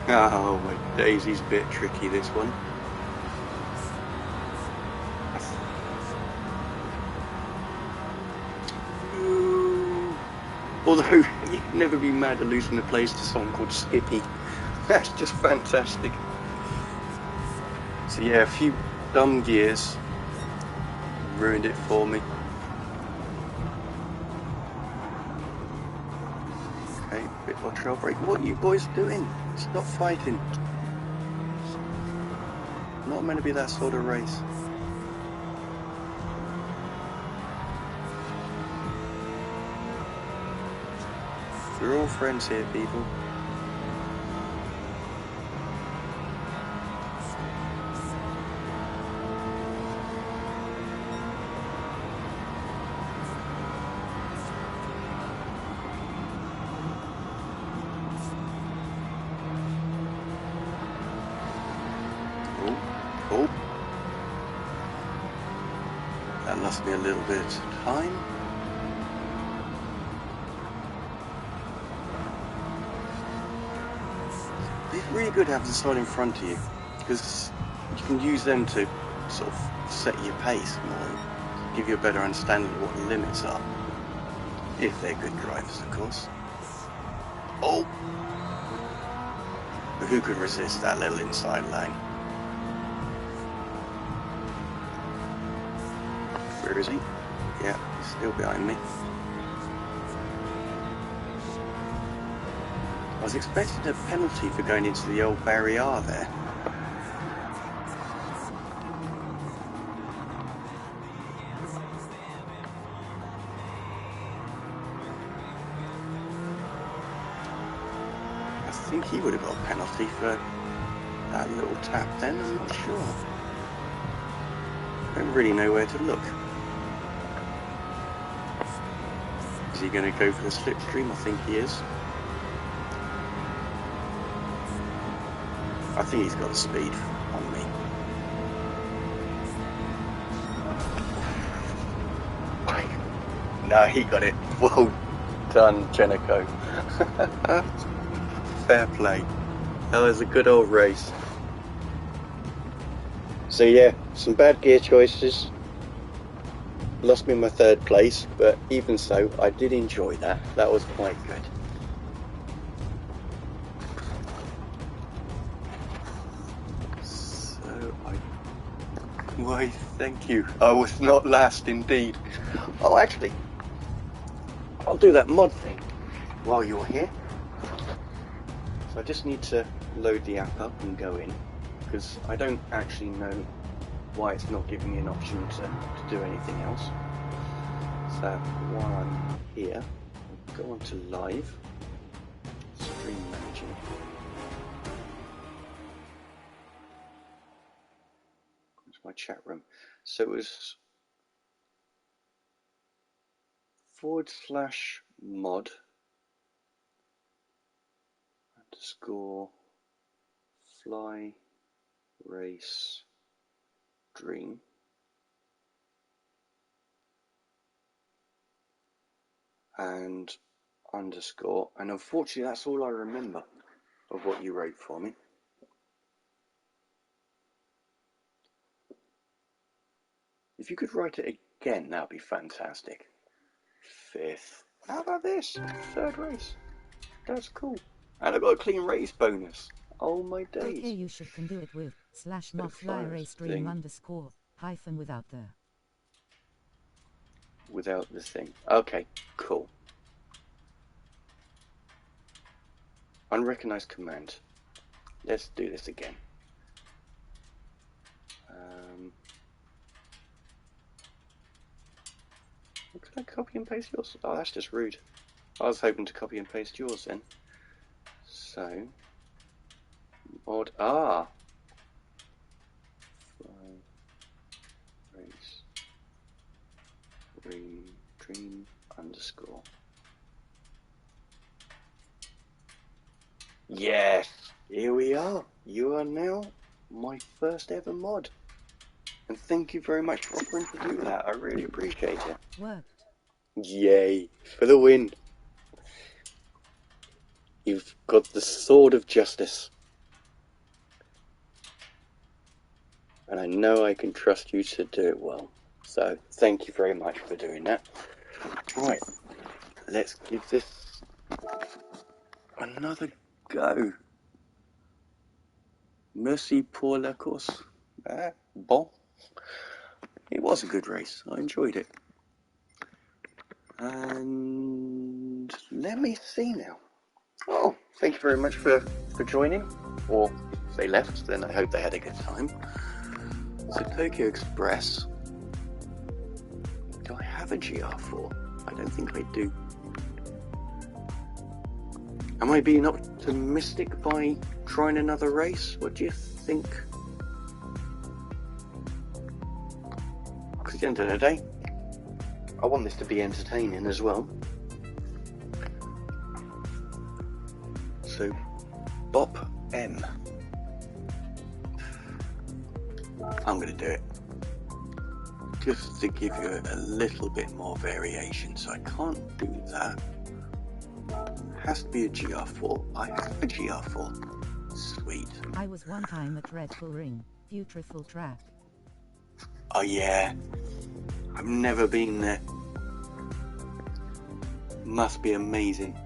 Oh my days, he's a bit tricky, this one. Although, you can never be mad at losing the place to someone called Skippy. That's just fantastic. So yeah, a few dumb gears ruined it for me. Okay, bit more trail break. What are you boys doing? Stop fighting. Not meant to be that sort of race. We're all friends here, people. Oh. That lost me a little bit of time. It's really good having the slide in front of you, because you can use them to sort of set your pace more, give you a better understanding of what the limits are. If they're good drivers, of course. Oh! But who could resist that little inside lane? Where is he? Yeah, he's still behind me. I was expecting a penalty for going into the old barrier there. think he would have got a penalty for that little tap then, I'm not sure. I don't really know where to look. Is he going to go for the slipstream? I think he is. I think he's got the speed on me. No, he got it. Well done, Jenico. Fair play. That was a good old race. So yeah, some bad gear choices. Lost me my third place, but even so, I did enjoy that. That was quite good. Why, thank you. I was not last indeed. Oh, actually, I'll do that mod thing while you're here. So I just need to load the app up and go in, because I don't actually know why it's not giving me an option to do anything else. So while I'm here, I'll go on to live, stream manager. My chat room. So it was /mod _ fly race dream and _ and unfortunately that's all I remember of what you wrote for me. If you could write it again, that would be fantastic. 5th. How about this? 3rd race. That's cool. And I got a clean race bonus. Oh my days. Okay, you can do it with /mod fly race dream _ without the. Without the thing. Okay, cool. Unrecognized command. Let's do this again. Can I copy and paste yours? Oh, that's just rude. I was hoping to copy and paste yours then. So, mod fly race dream _ Yes, here we are. You are now my first ever mod. And thank you very much for offering to do that. I really appreciate it. Worked. Yay, for the win. You've got the sword of justice. And I know I can trust you to do it well. So, thank you very much for doing that. Right, let's give this another go. Merci pour la course. Bon. It was a good race. I enjoyed it. And let me see now. Oh, thank you very much for joining. Or if they left, then I hope they had a good time. So Tokyo Express. Do I have a GR4? I don't think I do. Am I being optimistic by trying another race? What do you think? Because at the end of the day, I want this to be entertaining as well. So, Bop M. I'm going to do it. Just to give you a little bit more variation. So I can't do that. Has to be a GR4. I have a GR4. Sweet. I was one time at Red Bull Ring, beautiful track. Oh yeah. I've never been there. Must be amazing.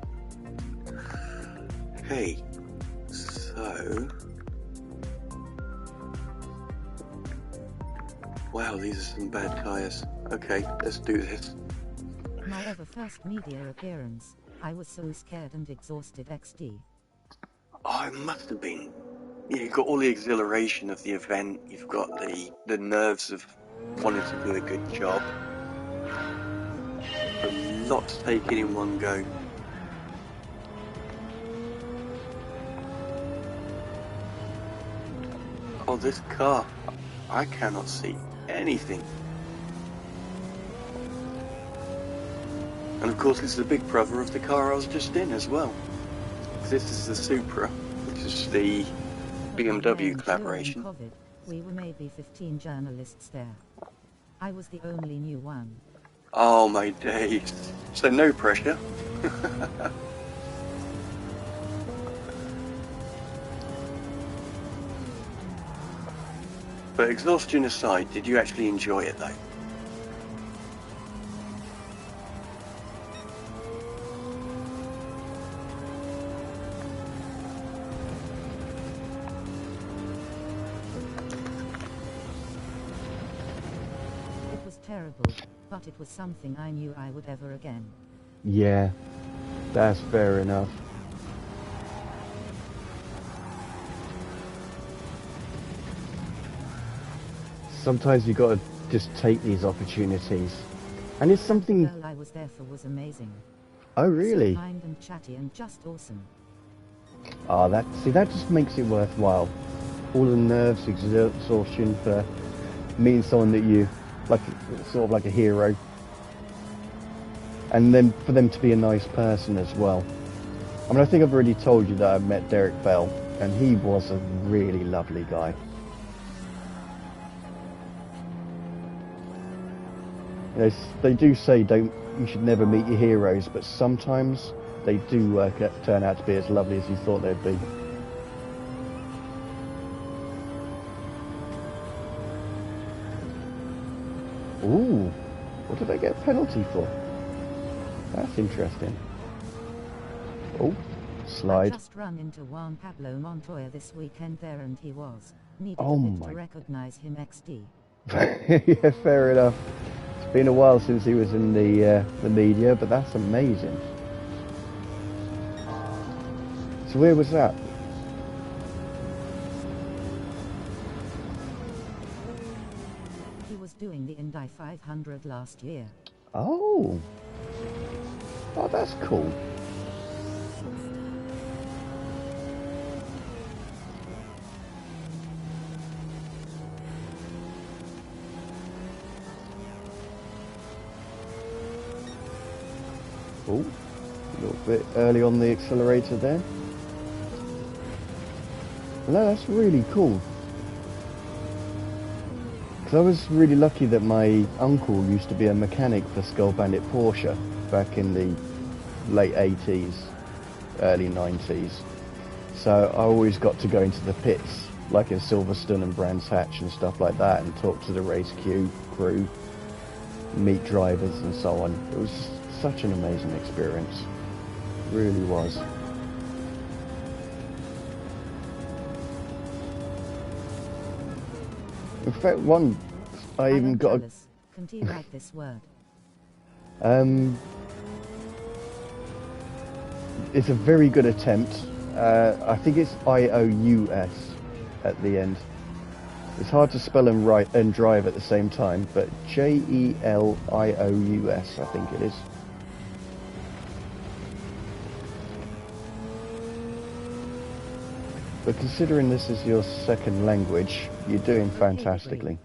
Okay. So... Wow, these are some bad tyres. Okay, let's do this. My ever first media appearance. I was so scared and exhausted XD. Oh, it must have been. Yeah, you've got all the exhilaration of the event. You've got the nerves of wanting to do a good job. A lot to take in one go. Oh, this car. I cannot see anything. And of course, this is the big brother of the car I was just in as well. This is the Supra, which is the BMW collaboration. During COVID, we were maybe 15 journalists there. I was the only new one. Oh my days. So no pressure. But exhaustion aside, did you actually enjoy it though? It was terrible, but it was something I knew I would ever again. Yeah, that's fair enough. Sometimes you got to just take these opportunities, and it's something. The girl I was there for was amazing. Oh, really? So kind and chatty and just awesome. Oh, that just makes it worthwhile. All the nerves, exhaustion for meeting someone that you like, sort of like a hero, and then for them to be a nice person as well. I mean, I think I've already told you that I met Derek Bell, and he was a really lovely guy. They do say you should never meet your heroes, but sometimes they do turn out to be as lovely as you thought they'd be. Ooh, what did I get a penalty for? That's interesting. Oh, slide. I just run into Juan Pablo Montoya this weekend there, and he was needed Oh a bit my. to recognize him XD. Yeah, fair enough. It's been a while since he was in the media, but that's amazing. So where was that? He was doing the Indy 500 last year. Oh, that's cool. Oh, a little bit early on the accelerator there. No, that's really cool. Because I was really lucky that my uncle used to be a mechanic for Skull Bandit Porsche back in the late 80s, early 90s. So I always got to go into the pits, like in Silverstone and Brands Hatch and stuff like that, and talk to the race crew, meet drivers and so on. It was just such an amazing experience. It really was. In fact, I even got jealous. Can't you write this word? It's a very good attempt. I think it's IOUS at the end. It's hard to spell and write and drive at the same time, but JELIOUS, I think it is. But considering this is your second language, you're doing fantastically.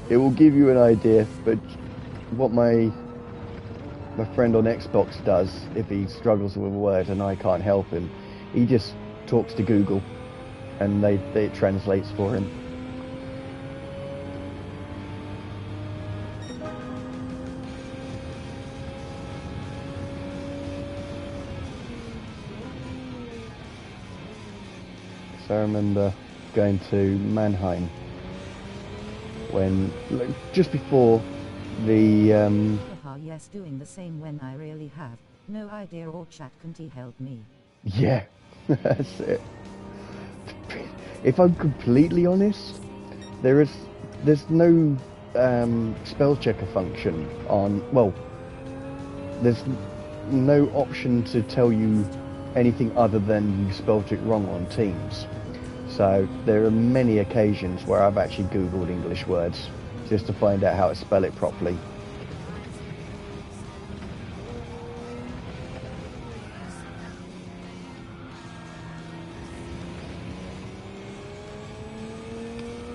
It will give you an idea, but what my friend on Xbox does, if he struggles with a word and I can't help him, he just talks to Google and it translates for him. So I remember going to Mannheim when, just before the Yes, doing the same when I really have no idea or chat. Can't he help me? Yeah, that's it. If I'm completely honest, there's no spell checker function on, well, there's no option to tell you anything other than you spelt it wrong on Teams. So there are many occasions where I've actually Googled English words just to find out how to spell it properly.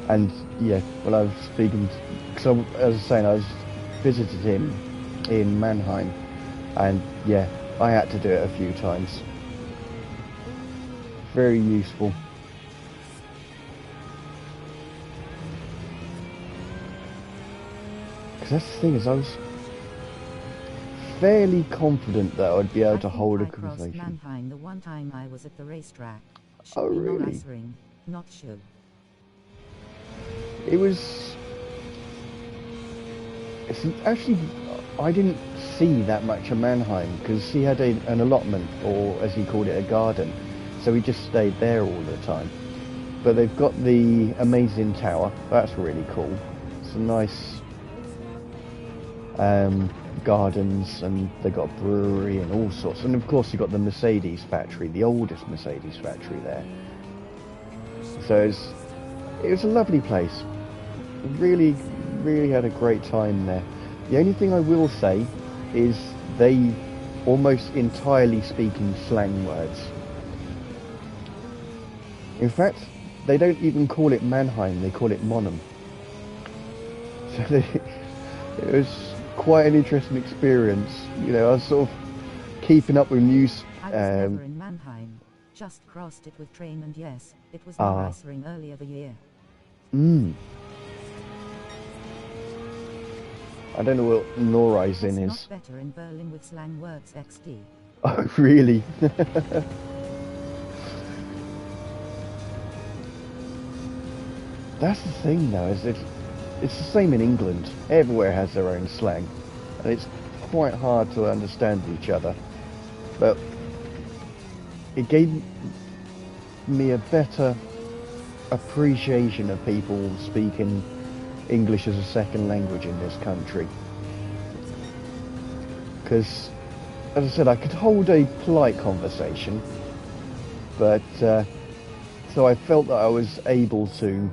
And yeah, when I was speaking, because as I was saying, I was visited him in Mannheim, and yeah, I had to do it a few times. Very useful. Because that's the thing, is I was fairly confident that I'd be able to hold a I crossed conversation. Mannheim the one time I was at the racetrack. Should Oh be really? nice ring, not should. It was... It's actually, I didn't see that much of Mannheim, because he had an allotment, or as he called it, a garden. So we just stayed there all the time. But they've got the amazing tower. That's really cool. It's a nice gardens, and they got a brewery and all sorts. And of course, you got the Mercedes factory, the oldest Mercedes factory there. So it was a lovely place. Really, really had a great time there. The only thing I will say is they almost entirely speak in slang words. In fact, they don't even call it Mannheim, they call it Monum. So it was quite an interesting experience. You know, I was sort of keeping up with news. I was never in Mannheim, just crossed it with train, and yes, it was nice ring earlier the year. I don't know what Norreisen is. Not better in Berlin with slang words XD. Oh, really? That's the thing though, is it's the same in England. Everywhere has their own slang, and it's quite hard to understand each other. But it gave me a better appreciation of people speaking English as a second language in this country. Because, as I said, I could hold a polite conversation, but so I felt that I was able to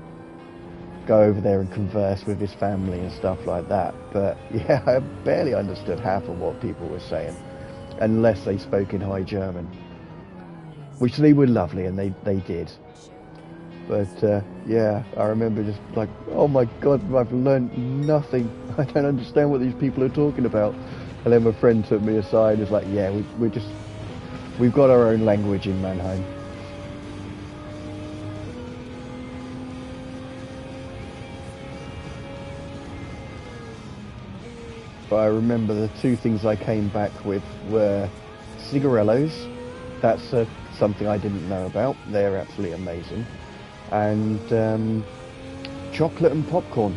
go over there and converse with his family and stuff like that. But yeah, I barely understood half of what people were saying, unless they spoke in High German, which they were lovely, and they did. But yeah, I remember just like, oh my god, I've learned nothing. I don't understand what these people are talking about. And then my friend took me aside and was like, yeah, we've got our own language in Mannheim. But I remember the two things I came back with were cigarellos. That's something I didn't know about. They're absolutely amazing. And chocolate and popcorn.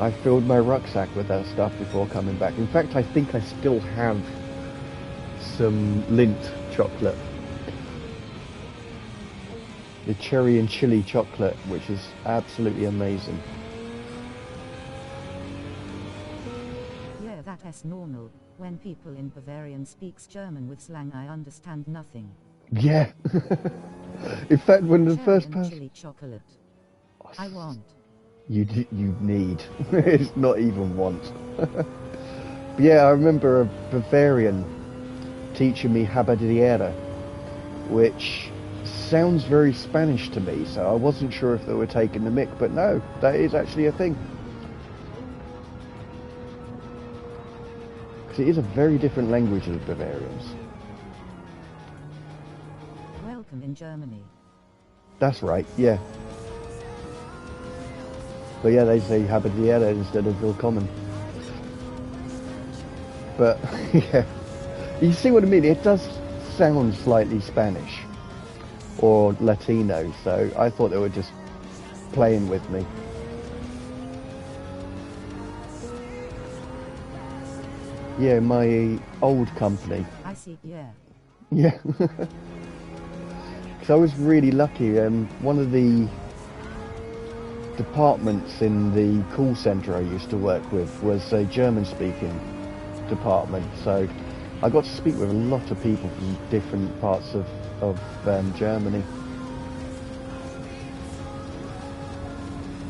I filled my rucksack with that stuff before coming back. In fact, I think I still have some Lindt chocolate. The cherry and chili chocolate, which is absolutely amazing. Yeah, that's normal. When people in Bavarian speaks German with slang, I understand nothing. Yeah. In fact, when the first person... chili chocolate. I want. You need. It's not even want. But yeah, I remember a Bavarian teaching me Habadiera, which sounds very Spanish to me, so I wasn't sure if they were taking the mick, but no, that is actually a thing. Because it is a very different language to the Bavarians. Welcome in Germany. That's right, yeah. But yeah, they say Habadiera instead of Willkommen. But yeah, you see what I mean? It does sound slightly Spanish or Latino, so I thought they were just playing with me. Yeah, my old company. I see, yeah. Yeah. Because I was really lucky. One of the departments in the call centre I used to work with was a German-speaking department, so I got to speak with a lot of people from different parts of Germany.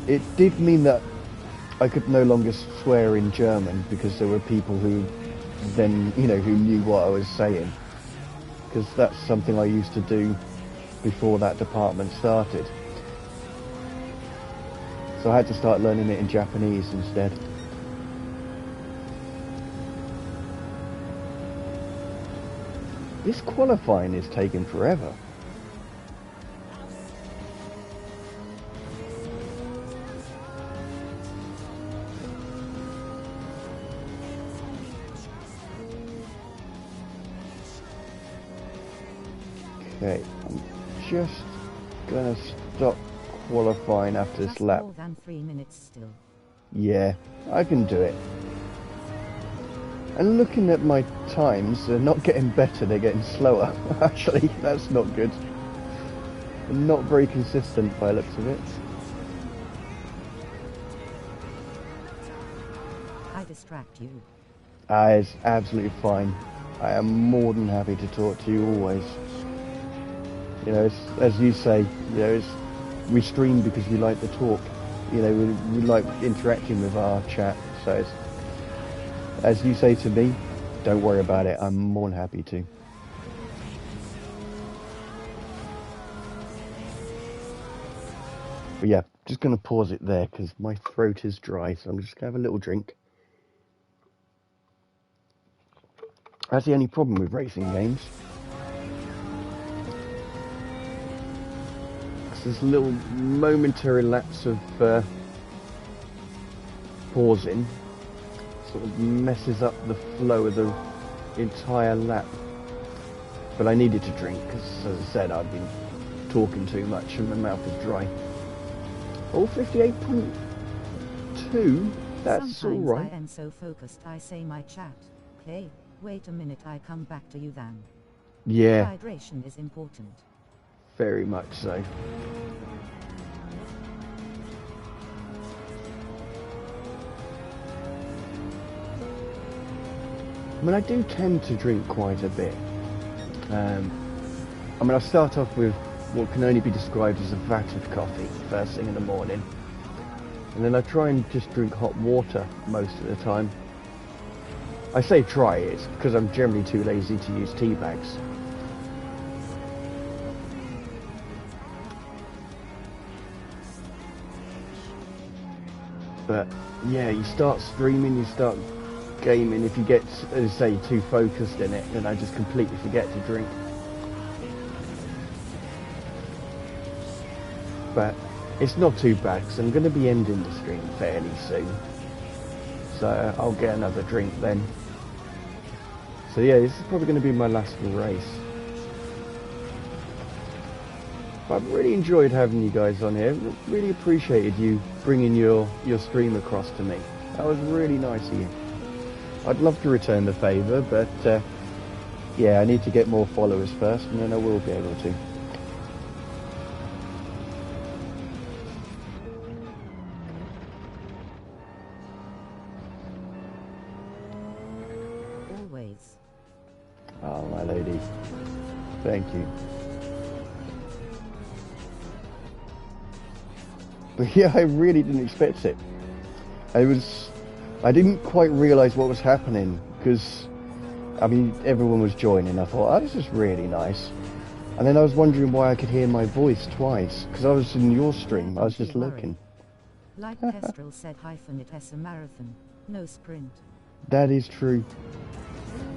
It did mean that I could no longer swear in German, because there were people who then, who knew what I was saying, because that's something I used to do before that department started. So I had to start learning it in Japanese instead. This qualifying is taking forever. Okay, I'm just gonna stop qualifying after this That's lap. more than 3 minutes still. Yeah, I can do it. And looking at my times, they're not getting better, they're getting slower. Actually, that's not good. Not very consistent by the looks of it. I distract you. It's absolutely fine. I am more than happy to talk to you always. You know, as you say, you know, we stream because we like to talk. You know, we like interacting with our chat. So, as you say to me, don't worry about it. I'm more than happy to. But yeah, just going to pause it there because my throat is dry. So I'm just going to have a little drink. That's the only problem with racing games. There's a little momentary lapse of pausing, sort of messes up the flow of the entire lap. But I needed to drink because, as I said, I've been talking too much and my mouth is dry. Oh, 58.2. That's Sometimes alright. I am so focused I say my chat. Hey, wait a minute, I come back to you then. Yeah, Hydration is important. very much so. I mean, I do tend to drink quite a bit. I mean, I start off with what can only be described as a vat of coffee first thing in the morning. And then I try and just drink hot water most of the time. I say try, it's because I'm generally too lazy to use tea bags. But yeah, you start streaming, you start gaming, if you get, as I say, too focused in it, then I just completely forget to drink. But it's not too bad because I'm going to be ending the stream fairly soon. So I'll get another drink then. So yeah, this is probably going to be my last race. But I've really enjoyed having you guys on here. Really appreciated you bringing your stream across to me. That was really nice of you. I'd love to return the favour, but yeah, I need to get more followers first and then I will be able to. Always. Oh, my lady. Thank you. But yeah, I really didn't expect it. I didn't quite realise what was happening because, I mean, everyone was joining. I thought, oh, this is really nice. And then I was wondering why I could hear my voice twice because I was in your stream. I was just looking. Like Kestrel said, it's a marathon, no sprint. That is true.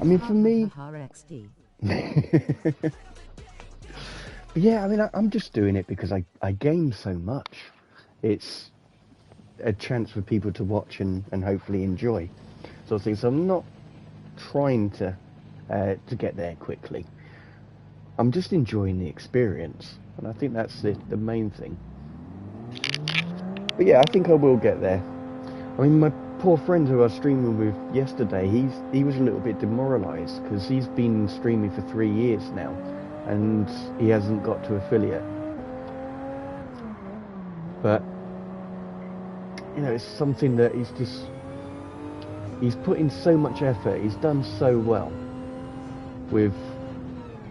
I mean, for me... RXD. But yeah, I mean, I'm just doing it because I game so much. It's a chance for people to watch and hopefully enjoy. So I'm not trying to get there quickly. I'm just enjoying the experience, and I think that's the main thing. But yeah, I think I will get there. I mean, my poor friend who I was streaming with yesterday, he was a little bit demoralised because he's been streaming for 3 years now, and he hasn't got to affiliate. But you know, it's something that he's put in so much effort. He's done so well with,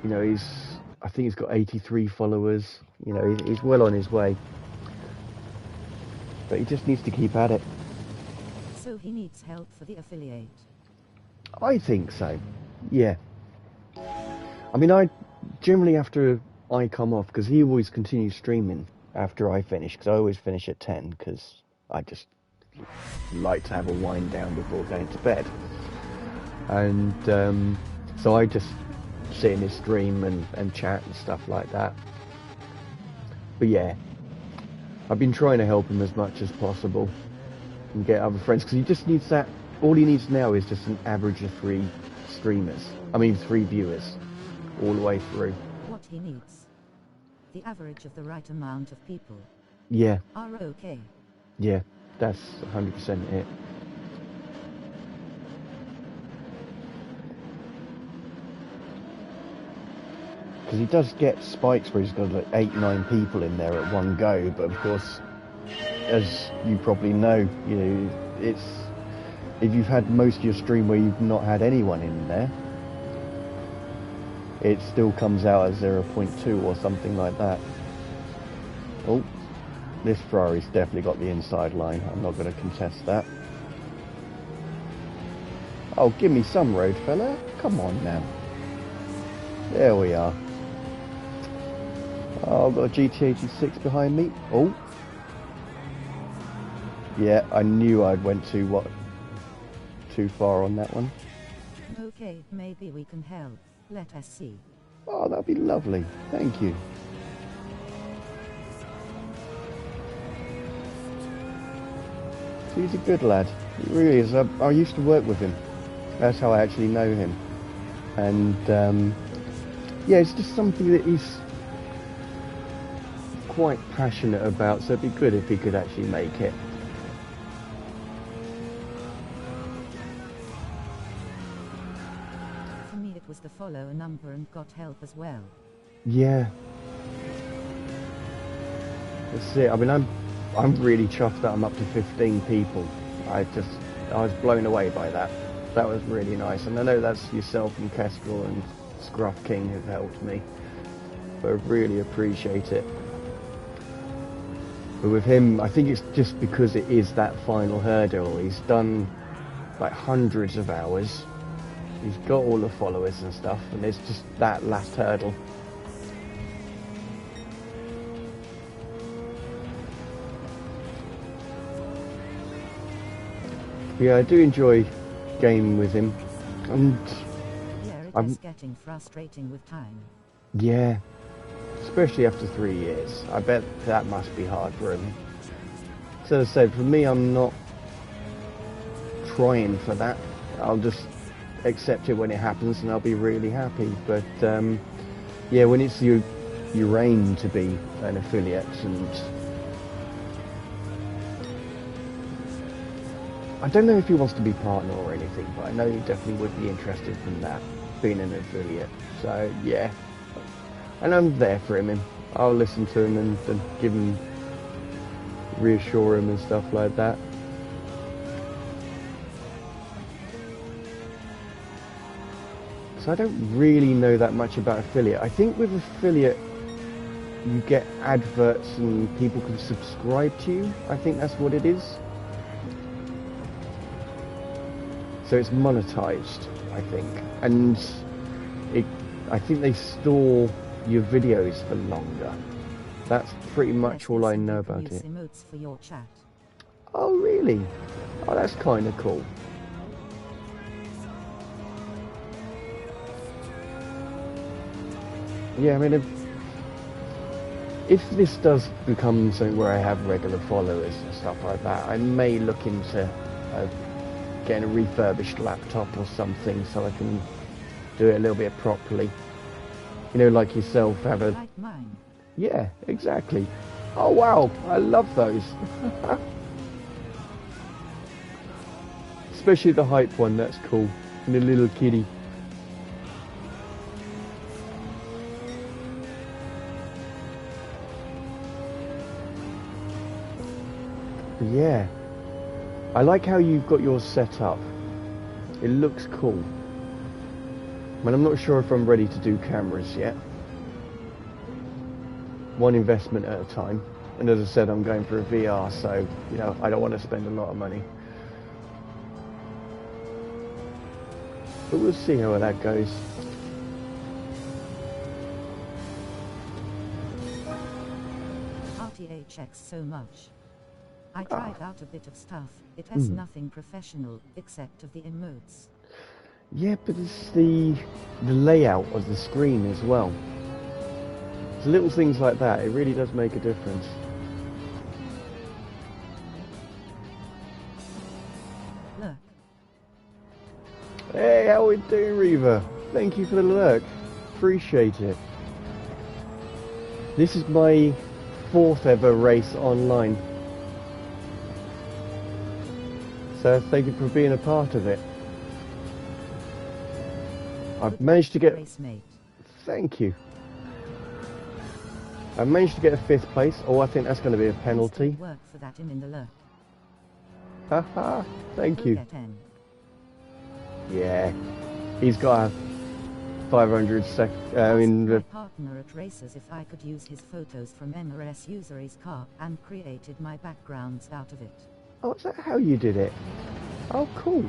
you know, I think he's got 83 followers. You know, he's well on his way. But he just needs to keep at it. So he needs help for the affiliate. I think so. Yeah. I mean, I generally after I come off, because he always continues streaming, after I finish, because I always finish at 10, because I just like to have a wind down before going to bed. And so I just sit in his stream and chat and stuff like that. But yeah, I've been trying to help him as much as possible and get other friends, because he just needs that. All he needs now is just an average of 3 3 viewers all the way through. What he needs. The average of the right amount of people. Yeah. Are okay. Yeah, that's 100% it. Because he does get spikes where he's got like 8-9 people in there at one go, but of course, as you probably know, it's if you've had most of your stream where you've not had anyone in there, it still comes out as 0.2 or something like that. Oh, this Ferrari's definitely got the inside line. I'm not going to contest that. Oh, give me some road, fella. Come on now. There we are. Oh, I've got a GT86 behind me. Oh. Yeah, I knew I'd went too far on that one. Okay, maybe we can help. Let us see. Oh, that'd be lovely. Thank you. He's a good lad. He really is. I used to work with him. That's how I actually know him. And yeah, it's just something that he's quite passionate about, so it'd be good if he could actually make it. For me it was the follower number and got help as well. Yeah. That's it. I mean, I'm really chuffed that I'm up to 15 people. I was blown away by that. That was really nice. And I know that's yourself and Kestrel and Scruff King have helped me. But I really appreciate it. But with him, I think it's just because it is that final hurdle. He's done like hundreds of hours. He's got all the followers and stuff, and it's just that last hurdle. Yeah, I do enjoy gaming with him, and Yeah, it is getting frustrating with time. yeah, especially after 3 years. I bet that must be hard for him. So as I said, for me, I'm not trying for that. I'll just accept it when it happens, and I'll be really happy. But yeah, when it's your aim to be an affiliate, and I don't know if he wants to be partner or anything, but I know he definitely would be interested in that, being an affiliate. So yeah, and I'm there for him, and I'll listen to him and give him, reassure him and stuff like that. So I don't really know that much about affiliate. I think with affiliate, you get adverts and people can subscribe to you. I think that's what it is. So it's monetized, I think. And I think they store your videos for longer. That's pretty much all I know about it. Emotes for your chat. Oh, really? Oh, that's kind of cool. Yeah, I mean, if this does become something where I have regular followers and stuff like that, I may look into getting a refurbished laptop or something so I can do it a little bit properly. You know, like yourself, have a... Like mine. Yeah, exactly. Oh, wow, I love those. Especially the hype one, that's cool. And the little kitty. Yeah, I like how you've got yours set up. It looks cool. But I'm not sure if I'm ready to do cameras yet. One investment at a time. And as I said, I'm going for a VR, so, you know, I don't want to spend a lot of money. But we'll see how that goes. GTHX so much. I tried out a bit of stuff. It has nothing professional, except of the emotes. Yeah, but it's the layout of the screen as well. It's little things like that, it really does make a difference. Look. Hey, how we doing, Reaver? Thank you for the lurk. Appreciate it. This is my 4th ever race online. So thank you for being a part of it. I've managed to get... Thank you. I managed to get a 5th place. Oh, I think that's going to be a penalty. Work for that him in the lurk. Haha, thank you. Yeah, he's got a 500 my partner at races if I could use his photos from MRS Usery's car and created my backgrounds out of it. Oh, is that how you did it? Oh, cool.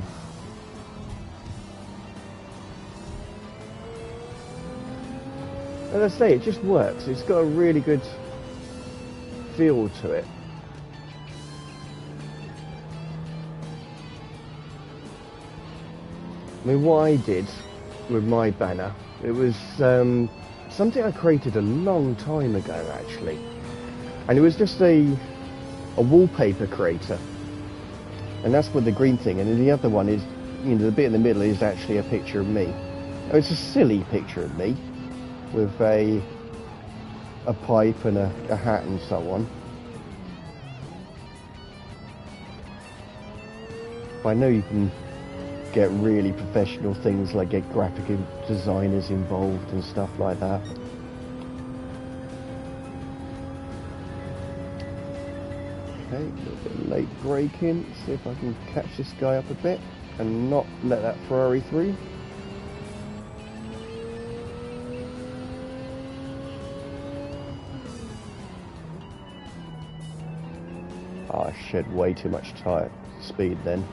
As I say, it just works. It's got a really good feel to it. I mean, what I did with my banner, it was something I created a long time ago, actually. And it was just a wallpaper creator. And that's with the green thing. And then the other one is, you know, the bit in the middle is actually a picture of me. Now, it's a silly picture of me with a pipe and a hat and so on. But I know you can get really professional things, like get graphic designers involved and stuff like that. Okay, a little bit late braking. See if I can catch this guy up a bit and not let that Ferrari through. Oh, I shed way too much tire speed then.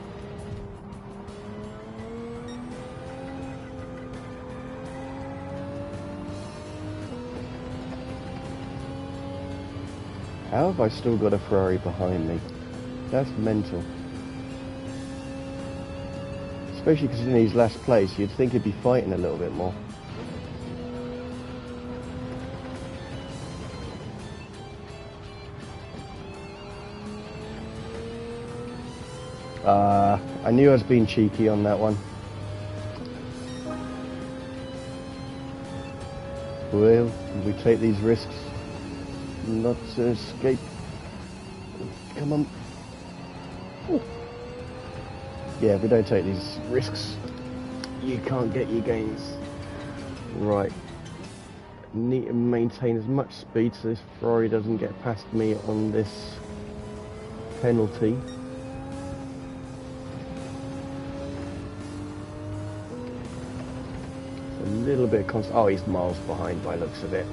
How have I still got a Ferrari behind me? That's mental. Especially because in his last place, you'd think he'd be fighting a little bit more. I knew I was being cheeky on that one. Will we take these risks? Not to escape. Come on. Ooh. Yeah, if we don't take these risks, you can't get your gains. Right. Need to maintain as much speed so this Ferrari doesn't get past me on this penalty. A little bit constant. Oh, he's miles behind by looks of it.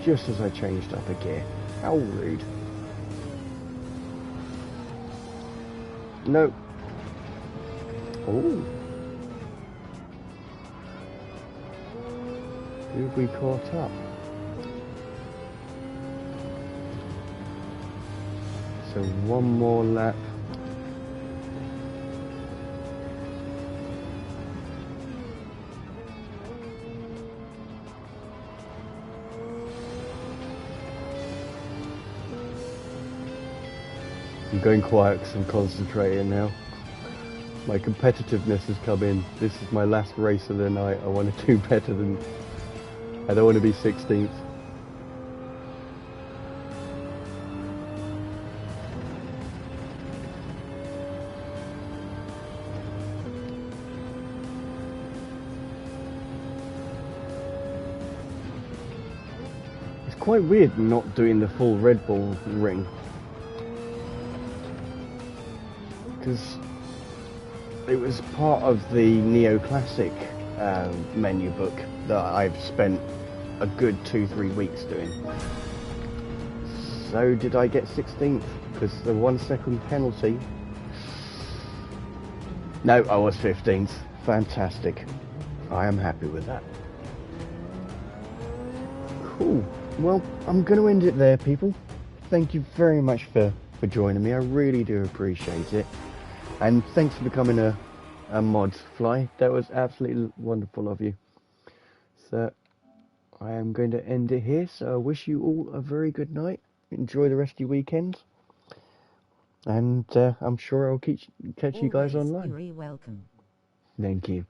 Just as I changed up a gear. How rude. No. Oh. Who have we caught up? So one more lap. I'm going quiet because I'm concentrating now. My competitiveness has come in. This is my last race of the night. I want to do better than... I don't want to be 16th. It's quite weird not doing the full Red Bull ring. Because it was part of the Neo Classic menu book that I've spent a good 2-3 weeks doing. So did I get 16th? Because the 1 second penalty. No, I was 15th. Fantastic. I am happy with that. Cool. Well, I'm going to end it there, people. Thank you very much for joining me. I really do appreciate it. And thanks for becoming a mod, Fly. That was absolutely wonderful of you. So I am going to end it here. So I wish you all a very good night. Enjoy the rest of your weekend. And I'm sure I'll catch you guys Always, online. you're welcome. Thank you.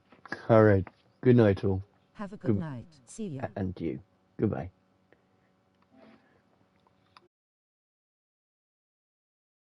All right. Good night, all. Have a good night. See ya. And you. Goodbye.